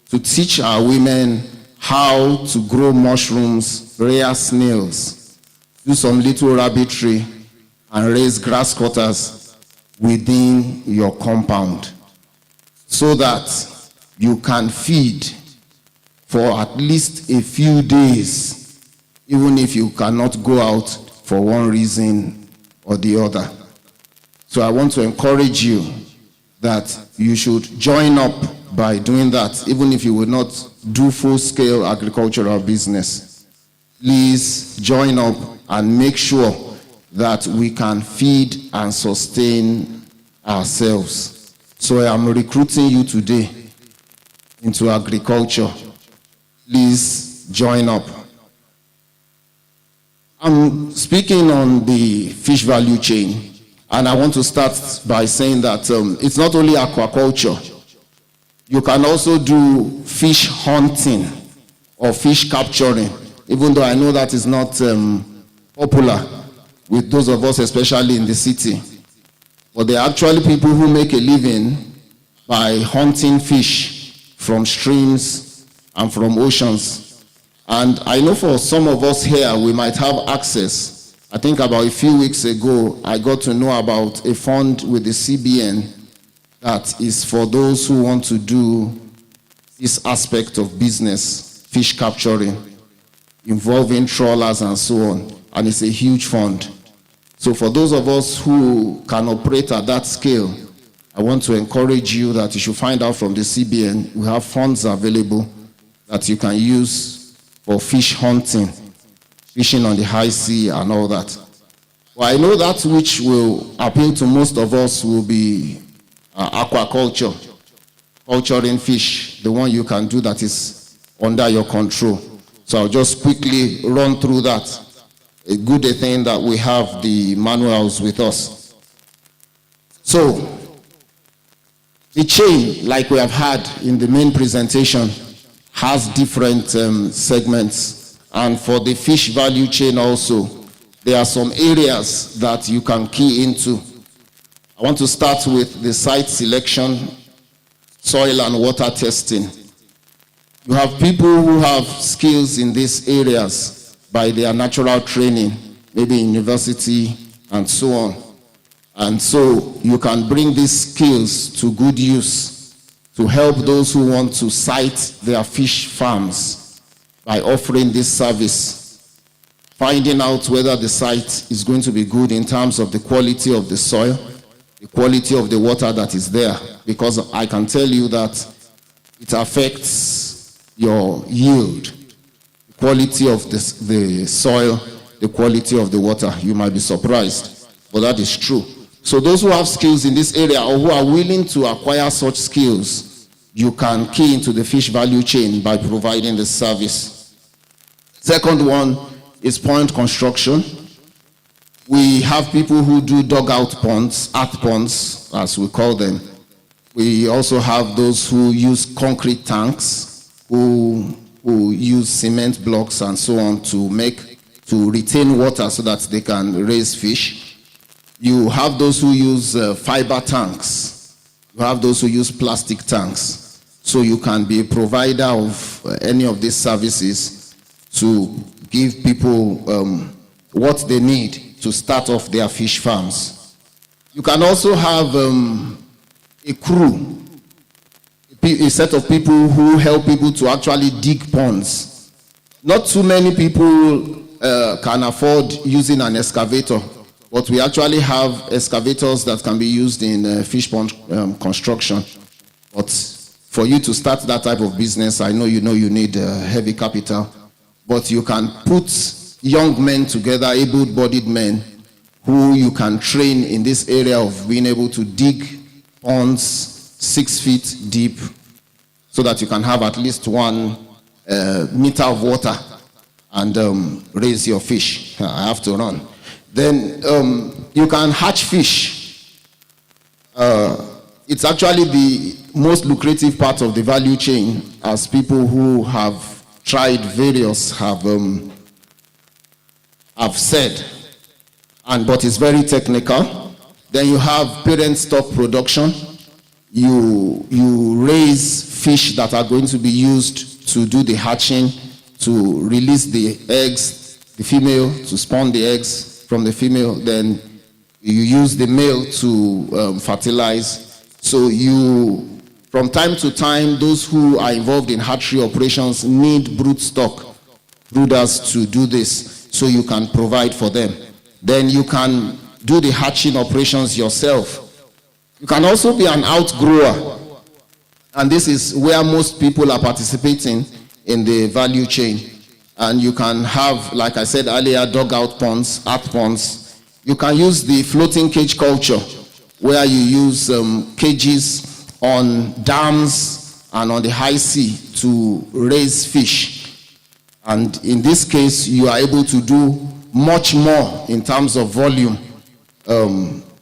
[SPEAKER 4] to teach our women how to grow mushrooms, rear snails, do some little rabbitry, and raise grass cutters within your compound so that you can feed for at least a few days, even if you cannot go out for one reason or the other. So I want to encourage you that you should join up by doing that, even if you will not do full-scale agricultural business. Please join up and make sure that we can feed and sustain ourselves. So I am recruiting you today into agriculture. Please join up. I'm speaking on the fish value chain, and I want to start by saying that it's not only aquaculture. You can also do fish hunting or fish capturing, even though I know that is not popular with those of us, especially in the city. But there are actually people who make a living by hunting fish from streams and from oceans. And I know for some of us here, we might have access. I think about a few weeks ago, I got to know about a fund with the CBN that is for those who want to do this aspect of business, fish capturing, involving trawlers and so on. And it's a huge fund. So for those of us who can operate at that scale, I want to encourage you that you should find out from the CBN. We have funds available that you can use for fish hunting, fishing on the high sea and all that. Well, I know that which will appeal to most of us will be aquaculture, culturing fish, the one you can do that is under your control. So I'll just quickly run through that. A good thing that we have the manuals with us. So, The chain, like we have had in the main presentation, has different segments. And for the fish value chain also, there are some areas that you can key into. I want to start with the site selection, soil and water testing. You have people who have skills in these areas by their natural training, maybe in university and so on. And so you can bring these skills to good use to help those who want to site their fish farms by offering this service, finding out whether the site is going to be good in terms of the quality of the soil, the quality of the water that is there, because I can tell you that it affects your yield, the quality of the soil, the quality of the water. You might be surprised, but that is true. So those who have skills in this area or who are willing to acquire such skills, you can key into the fish value chain by providing the service. Second one is pond construction. We have people who do dugout ponds, earth ponds, as we call them. We also have those who use concrete tanks, who use cement blocks and so on to retain water so that they can raise fish. You have those who use fiber tanks. You have those who use plastic tanks. So you can be a provider of any of these services to give people what they need to start off their fish farms. You can also have a crew, a set of people who help people to actually dig ponds. Not too many people can afford using an excavator, but we actually have excavators that can be used in fish pond construction. But for you to start that type of business, I know you need heavy capital, but you can put young men together, able-bodied men, who you can train in this area of being able to dig ponds 6 feet deep so that you can have at least 1 meter of water and raise your fish. I have to run. Then you can hatch fish. It's actually the most lucrative part of the value chain, as people who have tried various have said, but it's very technical. Then you have parent stock production. You raise fish that are going to be used to do the hatching, to release the eggs, the female to spawn the eggs from the female, then you use the male to fertilize. So from time to time, those who are involved in hatchery operations need brood stock, brooders to do this, so you can provide for them. Then you can do the hatching operations yourself. You can also be an outgrower, and this is where most people are participating in the value chain. And you can have, like I said earlier, dugout ponds, earth ponds. You can use the floating cage culture, where you use cages on dams and on the high sea to raise fish. And in this case, you are able to do much more in terms of volume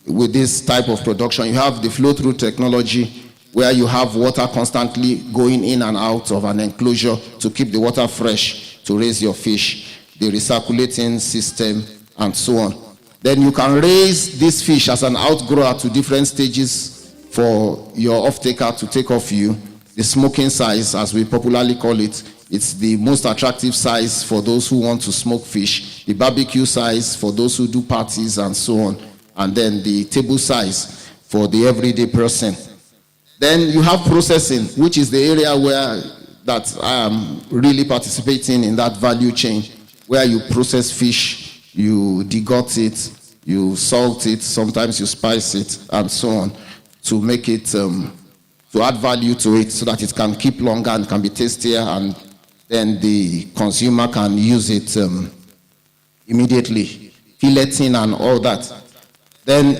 [SPEAKER 4] with this type of production. You have the flow-through technology, where you have water constantly going in and out of an enclosure to keep the water fresh to raise your fish, the recirculating system, and so on. Then you can raise this fish as an outgrower to different stages for your off-taker to take off you. The smoking size, as we popularly call it, it's the most attractive size for those who want to smoke fish. The barbecue size for those who do parties and so on. And then the table size for the everyday person. Then you have processing, which is the area that I am really participating in that value chain, where you process fish, you degut it, you salt it, sometimes you spice it, and so on, to make it, to add value to it so that it can keep longer and can be tastier, and then the consumer can use it immediately, filleting and all that. Then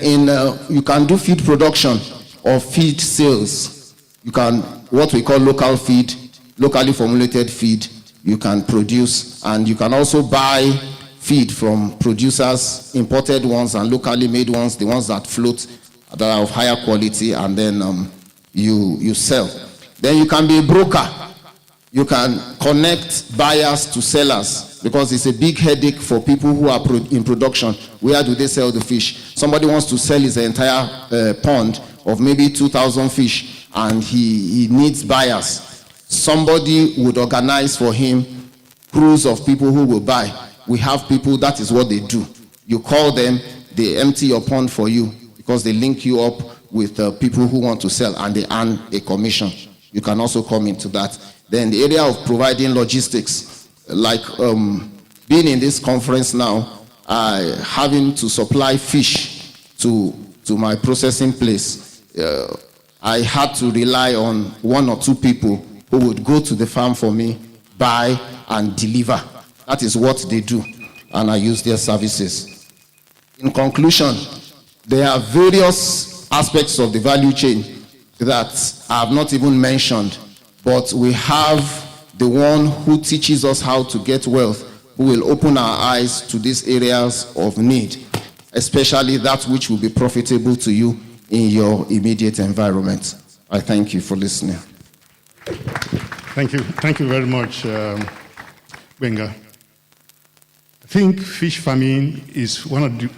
[SPEAKER 4] you can do feed production or feed sales. You can, what we call local feed, locally formulated feed, you can produce, and you can also buy feed from producers, imported ones and locally made ones, the ones that float, that are of higher quality, and then you sell. Then you can be a broker. You can connect buyers to sellers, because it's a big headache for people who are in production. Where do they sell the fish? Somebody wants to sell his entire pond of maybe 2,000 fish, and he needs buyers. Somebody would organize for him crews of people who will buy. We have people, that is what they do. You call them, they empty your pond for you, because they link you up with people who want to sell, and they earn a commission. You can also come into that. Then the area of providing logistics, like being in this conference now, having to supply fish to my processing place, I had to rely on one or two people who would go to the farm for me, buy and deliver. That is what they do, and I use their services. In conclusion, there are various aspects of the value chain that I have not even mentioned, but we have the one who teaches us how to get wealth, who will open our eyes to these areas of need, especially that which will be profitable to you in your immediate environment. I thank you for listening.
[SPEAKER 3] Thank you. Thank you very much, Benga. I think fish farming is one of the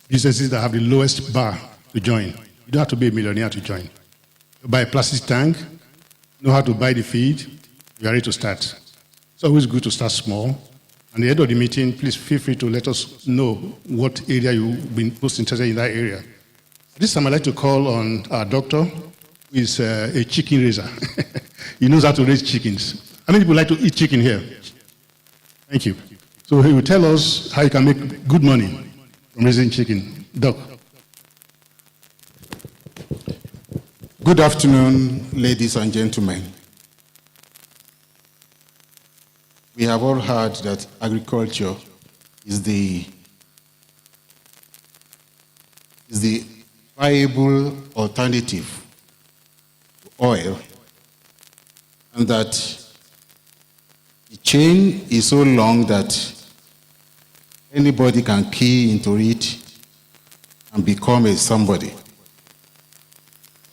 [SPEAKER 3] businesses that have the lowest bar to join. You don't have to be a millionaire to join. You buy a plastic tank, know how to buy the feed, you are ready to start. It's always good to start small. At the end of the meeting, please feel free to let us know what area you've been most interested in that area. This time I'd like to call on our doctor, who is a chicken raiser. He knows how to raise chickens. How many people like to eat chicken here? Thank you. So he will tell us how you can make good money from raising chicken. Doc.
[SPEAKER 5] Good afternoon, ladies and gentlemen. We have all heard that agriculture is the viable alternative to oil, and that the chain is so long that anybody can key into it and become a somebody.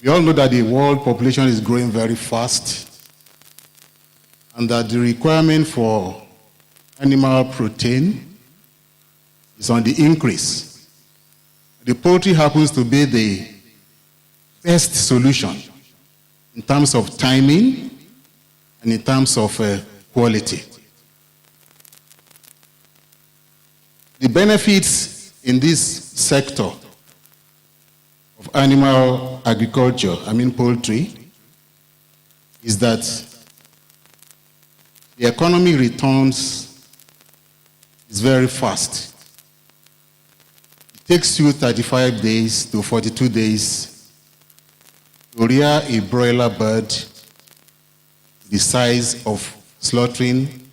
[SPEAKER 5] We all know that the world population is growing very fast, and that the requirement for animal protein is on the increase. The poultry happens to be the best solution in terms of timing and in terms of quality. The benefits in this sector of animal agriculture, poultry, is that the economic returns is very fast. It takes you 35 days to 42 days to rear a broiler bird the size of slaughtering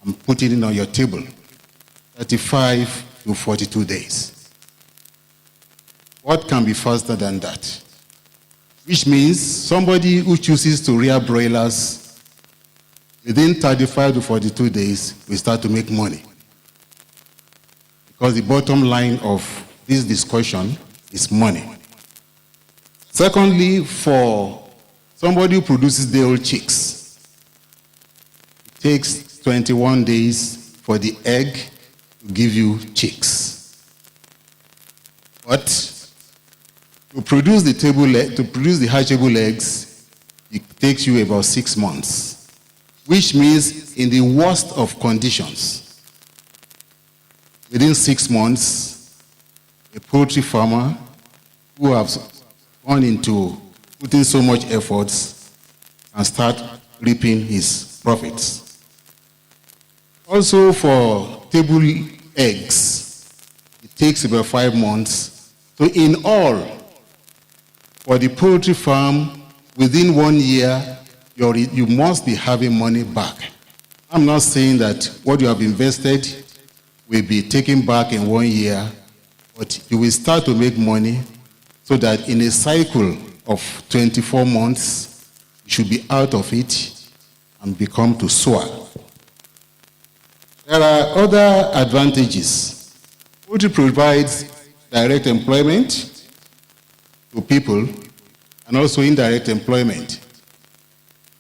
[SPEAKER 5] and putting it on your table. 35 to 42 days. What can be faster than that? Which means somebody who chooses to rear broilers within 35 to 42 days will start to make money. Because the bottom line of this discussion is money. Secondly, for somebody who produces day-old chicks, it takes 21 days for the egg to give you chicks. But to produce the hatchable eggs, it takes you about 6 months, which means in the worst of conditions, within 6 months, a poultry farmer who has gone into putting so much efforts and start reaping his profits. Also, for table eggs, it takes about 5 months. So in all, for the poultry farm, within 1 year, you must be having money back. I'm not saying that what you have invested will be taken back in 1 year, but you will start to make money so that in a cycle of 24 months, you should be out of it and become to soar. There are other advantages. Poultry provides direct employment to people and also indirect employment.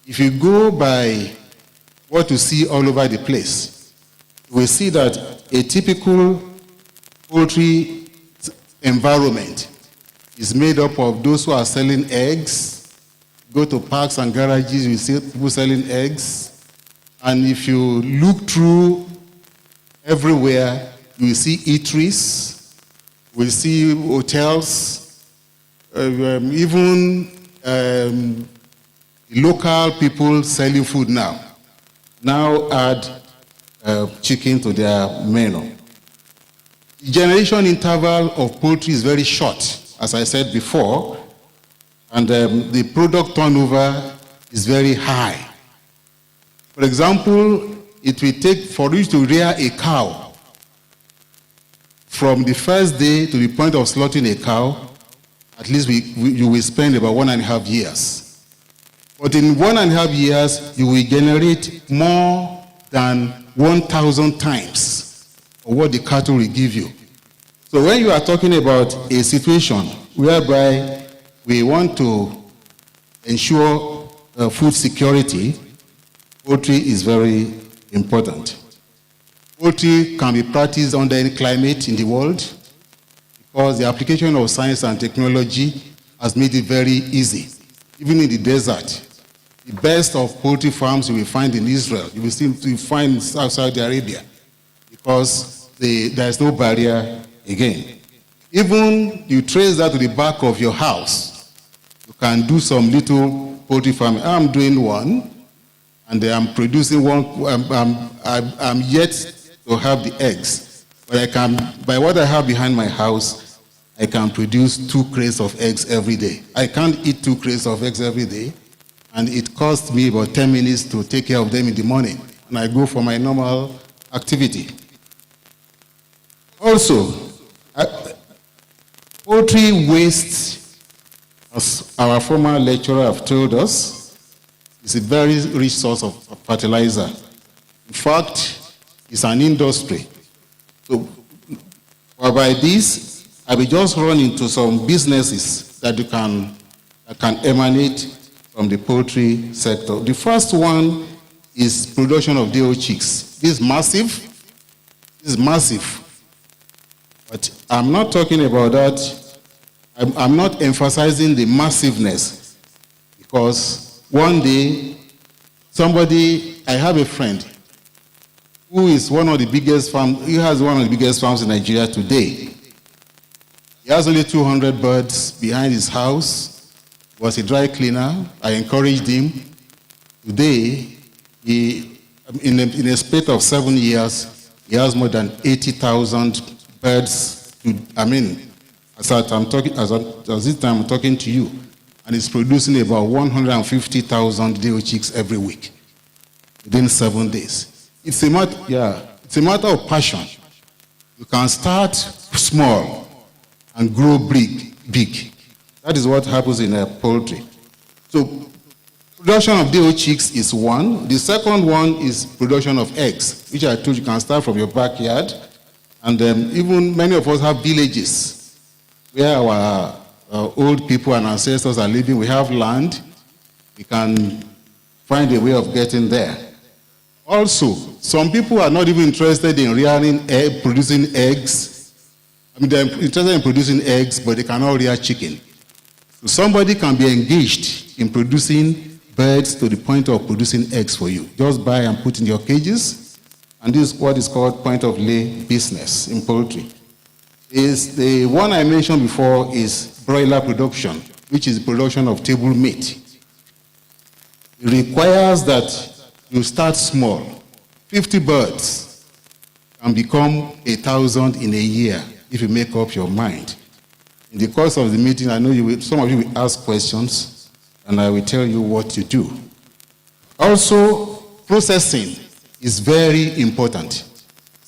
[SPEAKER 5] If you go by what you see all over the place, you will see that a typical poultry environment is made up of those who are selling eggs. Go to parks and garages, you see people selling eggs. And if you look through everywhere, you will see eateries, you will see hotels, even local people selling food now add chicken to their menu. The generation interval of poultry is very short, as I said before, and the product turnover is very high. For example, it will take for you to rear a cow from the first day to the point of slaughtering a cow, at least you will spend about 1.5 years. But in 1.5 years, you will generate more than 1,000 times of what the cattle will give you. So when you are talking about a situation whereby we want to ensure food security, poultry is very important. Poultry can be practiced under any climate in the world because the application of science and technology has made it very easy. Even in the desert, the best of poultry farms you will find in Israel, you will still find in Saudi Arabia because there is no barrier again. Even you trace that to the back of your house, you can do some little poultry farming. I'm doing one, and I'm producing one. I'm yet to have the eggs, but I can, by what I have behind my house, I can produce 2 crates of eggs every day. I can't eat 2 crates of eggs every day, and it costs me about 10 minutes to take care of them in the morning, and I go for my normal activity. Also, poultry waste, as our former lecturer have told us, is a very rich source of fertilizer. In fact, it's an industry. So, by this, I will just run into some businesses that can emanate from the poultry sector. The first one is production of day-old chicks. This is massive. This is massive. But I'm not talking about that. I'm not emphasizing the massiveness because one day, I have a friend who is one of the biggest farms, he has one of the biggest farms in Nigeria today. He has only 200 birds behind his house. He was a dry cleaner. I encouraged him. Today, in a spate of 7 years, he has more than 80,000 birds. As this time I'm talking to you, and it's producing about 150,000 day-old chicks every week within 7 days. It's a matter of passion. You can start small and grow big. That is what happens in poultry. So production of day-old chicks is one. The second one is production of eggs, which I told you can start from your backyard. And even many of us have villages where our old people and ancestors are living. We have land. We can find a way of getting there. Also, some people are not even interested in producing eggs. They're interested in producing eggs, but they cannot rear chicken. So somebody can be engaged in producing birds to the point of producing eggs for you. Just buy and put in your cages. And this is what is called point of lay business in poultry. The one I mentioned before is broiler production, which is the production of table meat. It requires that you start small. 50 birds can become 1,000 in a year if you make up your mind. In the course of the meeting, I know some of you will ask questions, and I will tell you what to do. Also, processing is very important.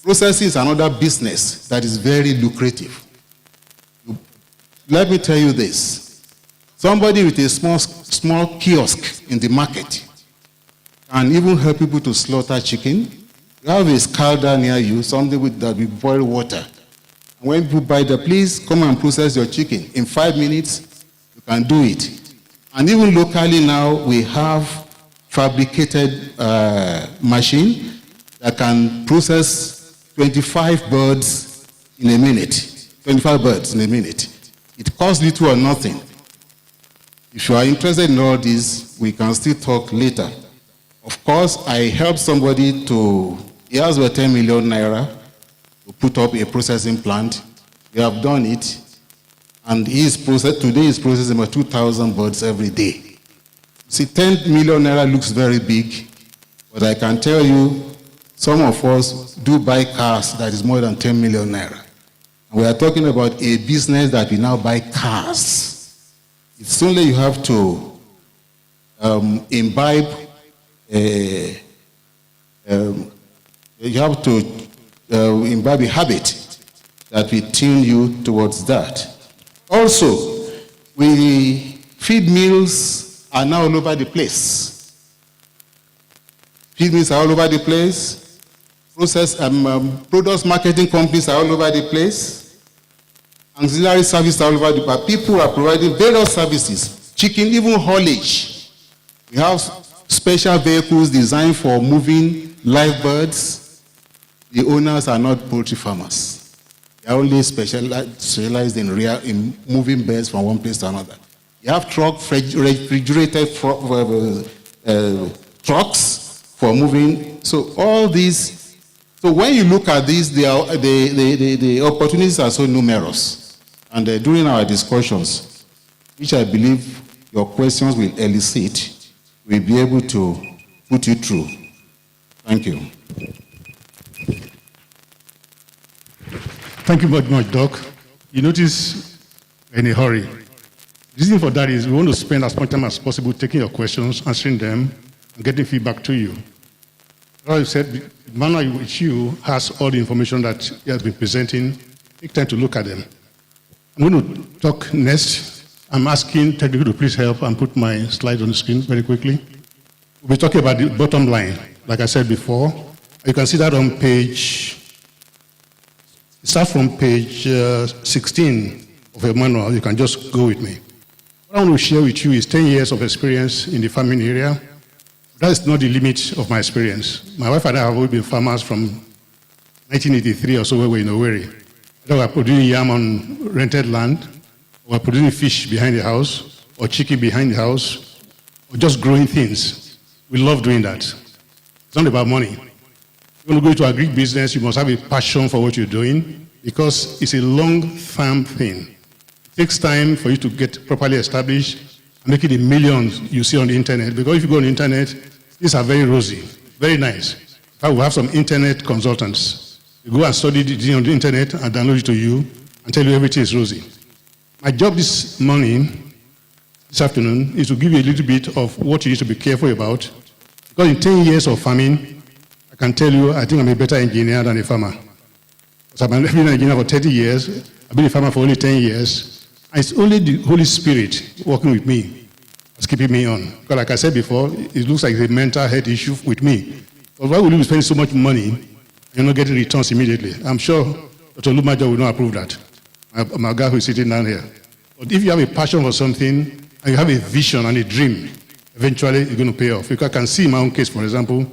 [SPEAKER 5] Processing is another business that is very lucrative. Let me tell you this. Somebody with a small kiosk in the market can even help people to slaughter chicken. You have a scalder near you, something that will boil water. And when people buy please come and process your chicken. In 5 minutes, you can do it. And even locally now, we have fabricated machine that can process 25 birds in a minute. 25 birds in a minute. It costs little or nothing. If you are interested in all this, we can still talk later. Of course, I helped somebody he has about 10 million naira to put up a processing plant. We have done it. And today he's processing about 2,000 birds every day. See, 10 million naira looks very big, but I can tell you, some of us do buy cars that is more than 10 million naira. And we are talking about a business that we now buy cars. It's only you have to imbibe imbibe a habit that will tune you towards that. Also, feed mills are now all over the place. Feed mills are all over the place. Products marketing companies are all over the place. Auxiliary services are all over the place. People are providing various services, chicken, even haulage. We have special vehicles designed for moving live birds. The owners are not poultry farmers. They are only specialized in moving birds from one place to another. You have refrigerated trucks for moving. So all these. So when you look at these, the opportunities are so numerous. And during our discussions, which I believe your questions will elicit, we'll be able to put you through. Thank you.
[SPEAKER 3] Thank you very much, Doc. You notice in a hurry. The reason for that is we want to spend as much time as possible taking your questions, answering them, and getting feedback to you. As I said, the manner in which you has all the information that he has been presenting. Take time to look at them. I'm going to talk next. I'm asking technical to please help and put my slide on the screen very quickly. We'll be talking about the bottom line, like I said before. You can see that on page, start from page 16 of your manual. You can just go with me. What I want to share with you is 10 years of experience in the farming area. That is not the limit of my experience. My wife and I have always been farmers from 1983 or so, where we were in Owerri. We were producing yam on rented land, we were producing fish behind the house, or chicken behind the house, or just growing things. We love doing that. It's not about money. If you want to go into agribusiness, you must have a passion for what you're doing, because it's a long-term thing. It takes time for you to get properly established and make it the millions you see on the internet. Because if you go on the internet, these are very rosy, very nice. We have some internet consultants. You go and study the on the internet and download it to you and tell you everything is rosy. My job this afternoon, is to give you a little bit of what you need to be careful about. Because in 10 years of farming, I can tell you, I think I'm a better engineer than a farmer. Because I've been an engineer for 30 years, I've been a farmer for only 10 years, and it's only the Holy Spirit working with me that's keeping me on. Because like I said before, it looks like a mental health issue with me. But why would you spend so much money and you're not getting returns immediately? I'm sure Dr. Lumajo will not approve that. My guy who is sitting down here. But if you have a passion for something, and you have a vision and a dream, eventually you're going to pay off. Because I can see in my own case, for example,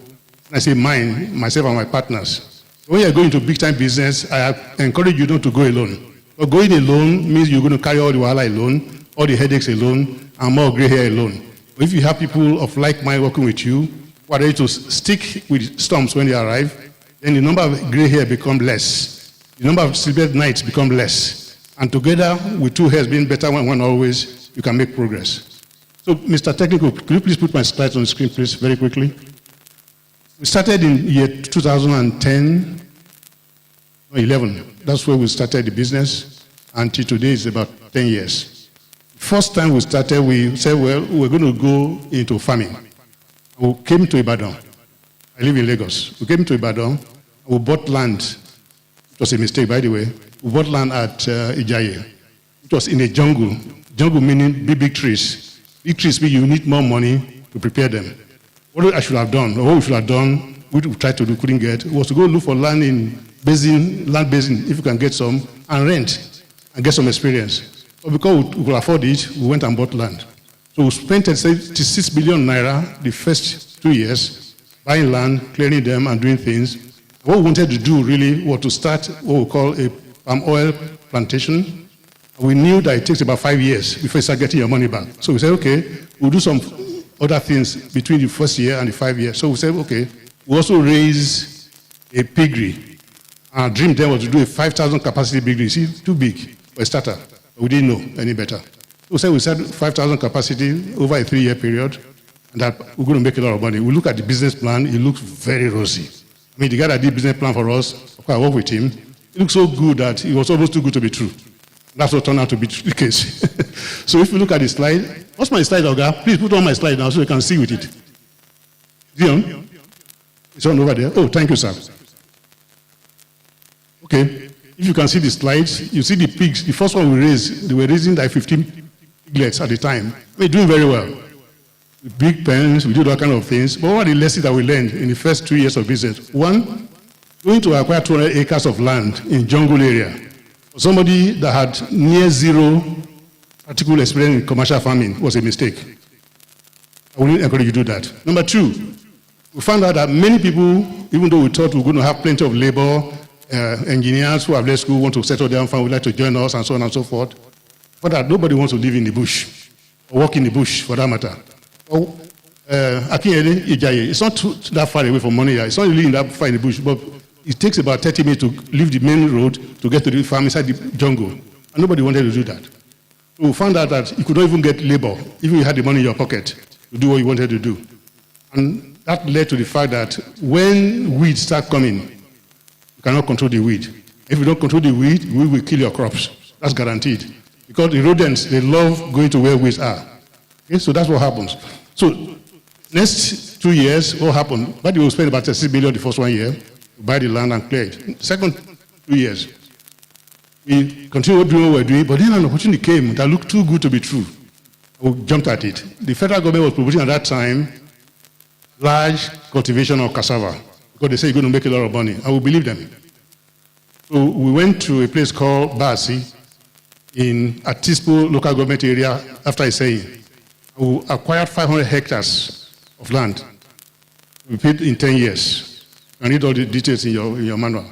[SPEAKER 3] I say mine, myself and my partners. When you're going to big-time business, I encourage you not to go alone. But going alone means you're going to carry all the wahala alone, all the headaches alone, and more gray hair alone. But if you have people of like mind working with you, who are ready to stick with storms when they arrive, then the number of gray hair becomes less. The number of sleepless nights become less. And together, with two hairs being better than one always, you can make progress. So, Mr. Technical, could you please put my slides on the screen, please, very quickly? We started in year 2010, or 11. That's where we started the business. Until today, it's about 10 years. First time we started, we said, well, we're going to go into farming. We came to Ibadan. I live in Lagos. We came to Ibadan. We bought land. It was a mistake, by the way. We bought land at Ijaye. It was in a jungle. Jungle meaning big trees. Big trees mean you need more money to prepare them. What I should have done, or what we should have done, we tried to do, couldn't get, was to go look for land in land basin, if you can get some, and rent, and get some experience. But because we could afford it, we went and bought land. So we spent 36 billion naira the first 2 years, buying land, clearing them, and doing things. What we wanted to do really was to start what we call a palm oil plantation. We knew that it takes about 5 years before you start getting your money back. So we said, okay, we'll do some other things between the first year and the 5 years. So we said, okay, we also raise a piggery. Our dream then was to do a 5,000 capacity piggery. See, too big for a starter. But we didn't know any better. So we said 5,000 capacity over a 3-year period, and that we're going to make a lot of money. We look at the business plan, it looks very rosy. I mean, the guy that did business plan for us, of course, I worked with him, it looked so good that it was almost too good to be true. That's what turned out to be the case. So if you look at the slide, what's my slide, Oga? Please put on my slide now so you can see with it. Is it on? It's on over there. Oh, thank you, sir. Okay. If you can see the slides, you see the pigs. The first one we raised, they were raising like 15 piglets at the time. We're doing very well. With big pens, we do all kind of things. But what are the lessons that we learned in the first 2 years of business? One, going to acquire 200 acres of land in jungle area. For somebody that had near zero practical experience in commercial farming was a mistake. I wouldn't encourage you to do that. Number two, we found out that many people, even though we thought we were going to have plenty of labor, engineers who have left school want to settle down, would like to join us, and so on and so forth, but that nobody wants to live in the bush, or work in the bush, for that matter. Akinyele, Ijaye, it's not that far away from Monia. It's not really that far in the bush, but it takes about 30 minutes to leave the main road to get to the farm inside the jungle. And nobody wanted to do that. So we found out that you could not even get labor, even if you had the money in your pocket, to do what you wanted to do. And that led to the fact that when weeds start coming, you cannot control the weed. If you don't control the weed will kill your crops. That's guaranteed. Because the rodents, they love going to where weeds are. Okay, so that's what happens. So next 2 years, what happened? But we will spend about 6 billion the first 1 year to buy the land and clear it. The second 2 years, we continued doing what we're doing, but then an opportunity came that looked too good to be true. We jumped at it. The federal government was proposing at that time large cultivation of cassava, because they say you're going to make a lot of money, and we believe them. So we went to a place called Basi in Atispo local government area after Isai. We acquired 500 hectares of land. We paid in 10 years. I need all the details in your manual.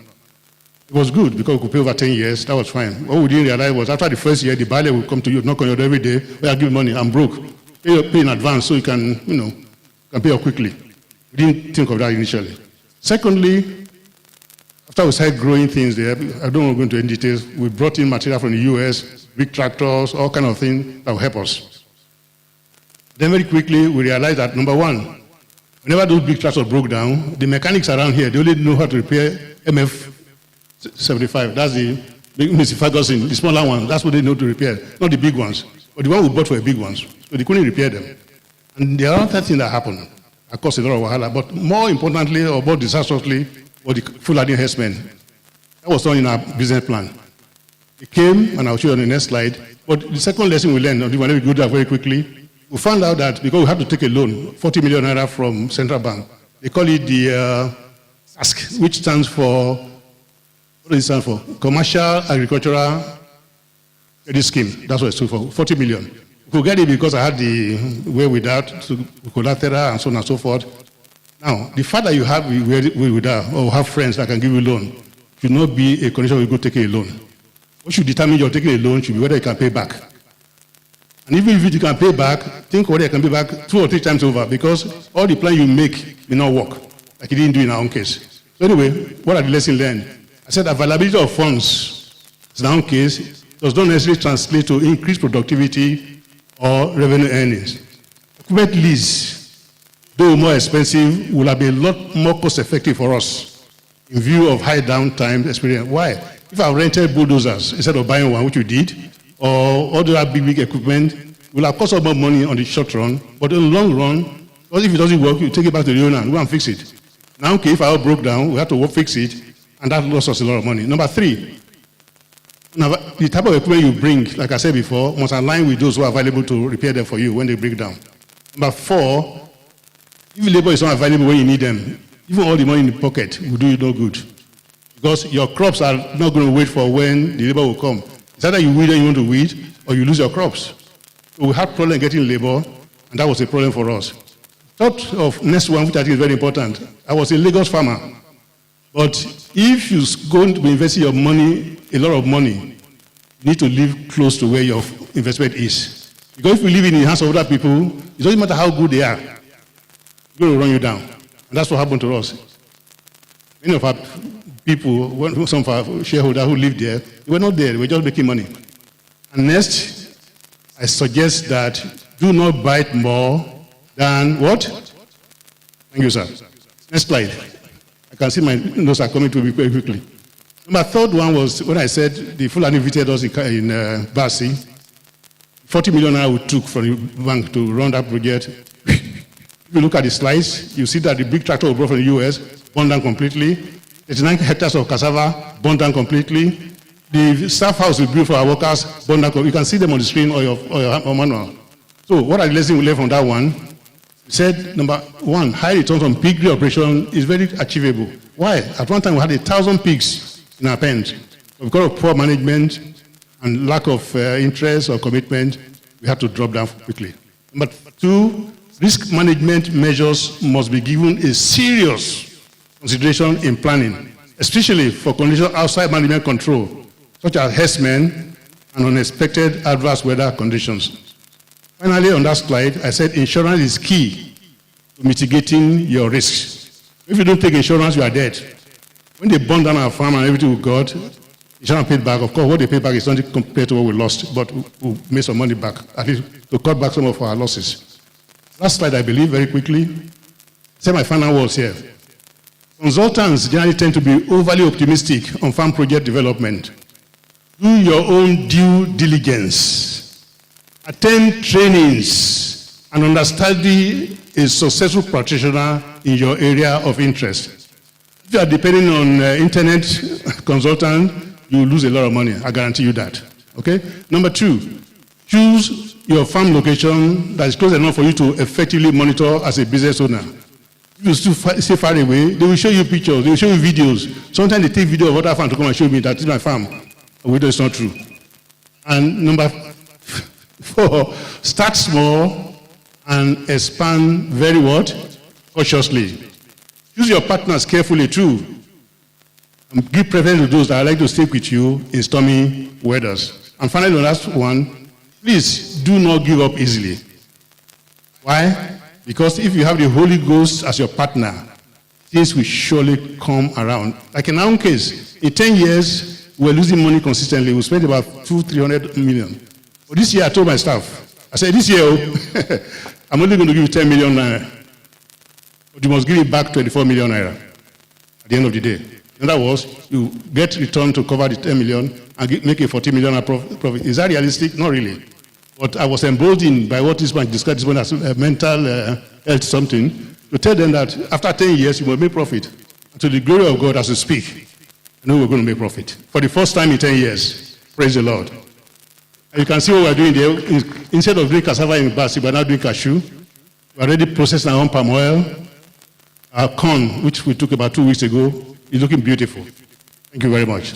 [SPEAKER 3] It was good because we could pay over 10 years. That was fine. What we didn't realize was after the first year, the buyer will come to you, knock on your door every day. Well, I give you money. I'm broke. Pay in advance so you can, can pay up quickly. We didn't think of that initially. Secondly, after we started growing things there, I don't want to go into any details. We brought in material from the US, big tractors, all kind of things that will help us. Then very quickly, we realized that, number one, whenever those big tractors broke down, the mechanics around here, they only know how to repair MF75. That's the Mr. Ferguson, the smaller ones. That's what they know to repair, not the big ones. But the one we bought were big ones, so they couldn't repair them. And there are other things that happened. That caused a lot of wahala. But more importantly, or more disastrously, was the Fulani herdsmen. That was done in our business plan. It came, and I'll show you on the next slide. But the second lesson we learned, when we go there very quickly, we found out that because we had to take a loan, 40 million naira from Central Bank, they call it the SASC, which stands for, what does it stand for? Commercial Agricultural Credit Scheme. That's what it stood for, 40 million. We could get it because I had the wherewithal to collateral and so on and so forth. Now, the fact that you have wherewithal or have friends that can give you a loan should not be a condition where you go take a loan. What should determine you're taking a loan should be whether you can pay back. And even if you can pay back, think whether you can pay back 2 or 3 times over, because all the plan you make may not work, like you didn't do in our own case. So anyway, what are the lessons learned? I said availability of funds in our own case does not necessarily translate to increased productivity or revenue earnings. Equipment lease, though more expensive, will have been a lot more cost-effective for us in view of high downtime experience. Why? If I rented bulldozers instead of buying one, which we did, or all the other big equipment, will have cost us more money on the short run, but in the long run, because if it doesn't work, you take it back to the owner and go and fix it. Now, okay, if I all broke down, we have to fix it, and that lost us a lot of money. Number 3, now, the type of equipment you bring, like I said before, must align with those who are available to repair them for you when they break down. Number 4, if labor is not available when you need them, even all the money in the pocket will do you no good. Because your crops are not going to wait for when the labor will come. It's either you weed and you want to weed, or you lose your crops. So we had problem getting labor, and that was a problem for us. Thought of next one, which I think is very important. I was a Lagos farmer. But if you're going to be investing your money, a lot of money, you need to live close to where your investment is. Because if you live in the hands of other people, it doesn't matter how good they are, they're going to run you down. And that's what happened to us. Many of our people, some of our shareholders who lived there, they were not there, they were just making money. And next, I suggest that do not bite more than what? Thank you, sir. Next slide. I can see my notes are coming to me very quickly. My third one was when I said the Fulani visited us in Basi. 40 million naira we took from the bank to run that project. If you look at the slides, you see that the big tractor we brought from the US burned down completely. 39 hectares of cassava burned down completely. The staff house we built for our workers burned down. You can see them on the screen or your manual. So what are the lessons we learned from that one? We said, number one, high returns on piggery operation is very achievable. Why? At one time we had 1,000 pigs in our pens. Because of poor management and lack of interest or commitment, we had to drop down quickly. Number two, risk management measures must be given a serious consideration in planning, especially for conditions outside management control, such as herdsmen and unexpected adverse weather conditions. Finally, on that slide, I said insurance is key to mitigating your risks. If you don't take insurance, you are dead. When they burn down our farm and everything we got, insurance paid back. Of course, what they paid back is not compared to what we lost, but we made some money back, at least to cut back some of our losses. Last slide, I believe, very quickly. Say my final words here. Consultants generally tend to be overly optimistic on farm project development. Do your own due diligence. Attend trainings and understudy a successful practitioner in your area of interest. If you are depending on internet consultant, you will lose a lot of money. I guarantee you that. Okay? Number two, choose your farm location that is close enough for you to effectively monitor as a business owner. If you still stay far away, they will show you pictures, they will show you videos. Sometimes they take video of other farm to come and show me that is my farm. But it's not true. And number four, start small and expand very what? Cautiously. Choose your partners carefully too. And give preference to those that are like to stick with you in stormy weathers. And finally, the last one, please do not give up easily. Why? Because if you have the Holy Ghost as your partner, things will surely come around. Like in our own case, in 10 years, we're losing money consistently. We spent about 200-300 million. But this year, I told my staff, I said, this year, I'm only going to give you 10 million naira. But you must give it back 24 million naira at the end of the day. In other words, you get return to cover the 10 million and make a 40 million profit. Is that realistic? Not really. But I was emboldened by what this man described this one as mental health something, to tell them that after 10 years, you will make profit. And to the glory of God, as we speak, I know we're going to make profit. For the first time in 10 years. Praise the Lord. And you can see what we're doing there. Instead of doing cassava in Basi, we're now doing cashew. We already processed our own palm oil. Our corn, which we took about 2 weeks ago, is looking beautiful. Thank you very much.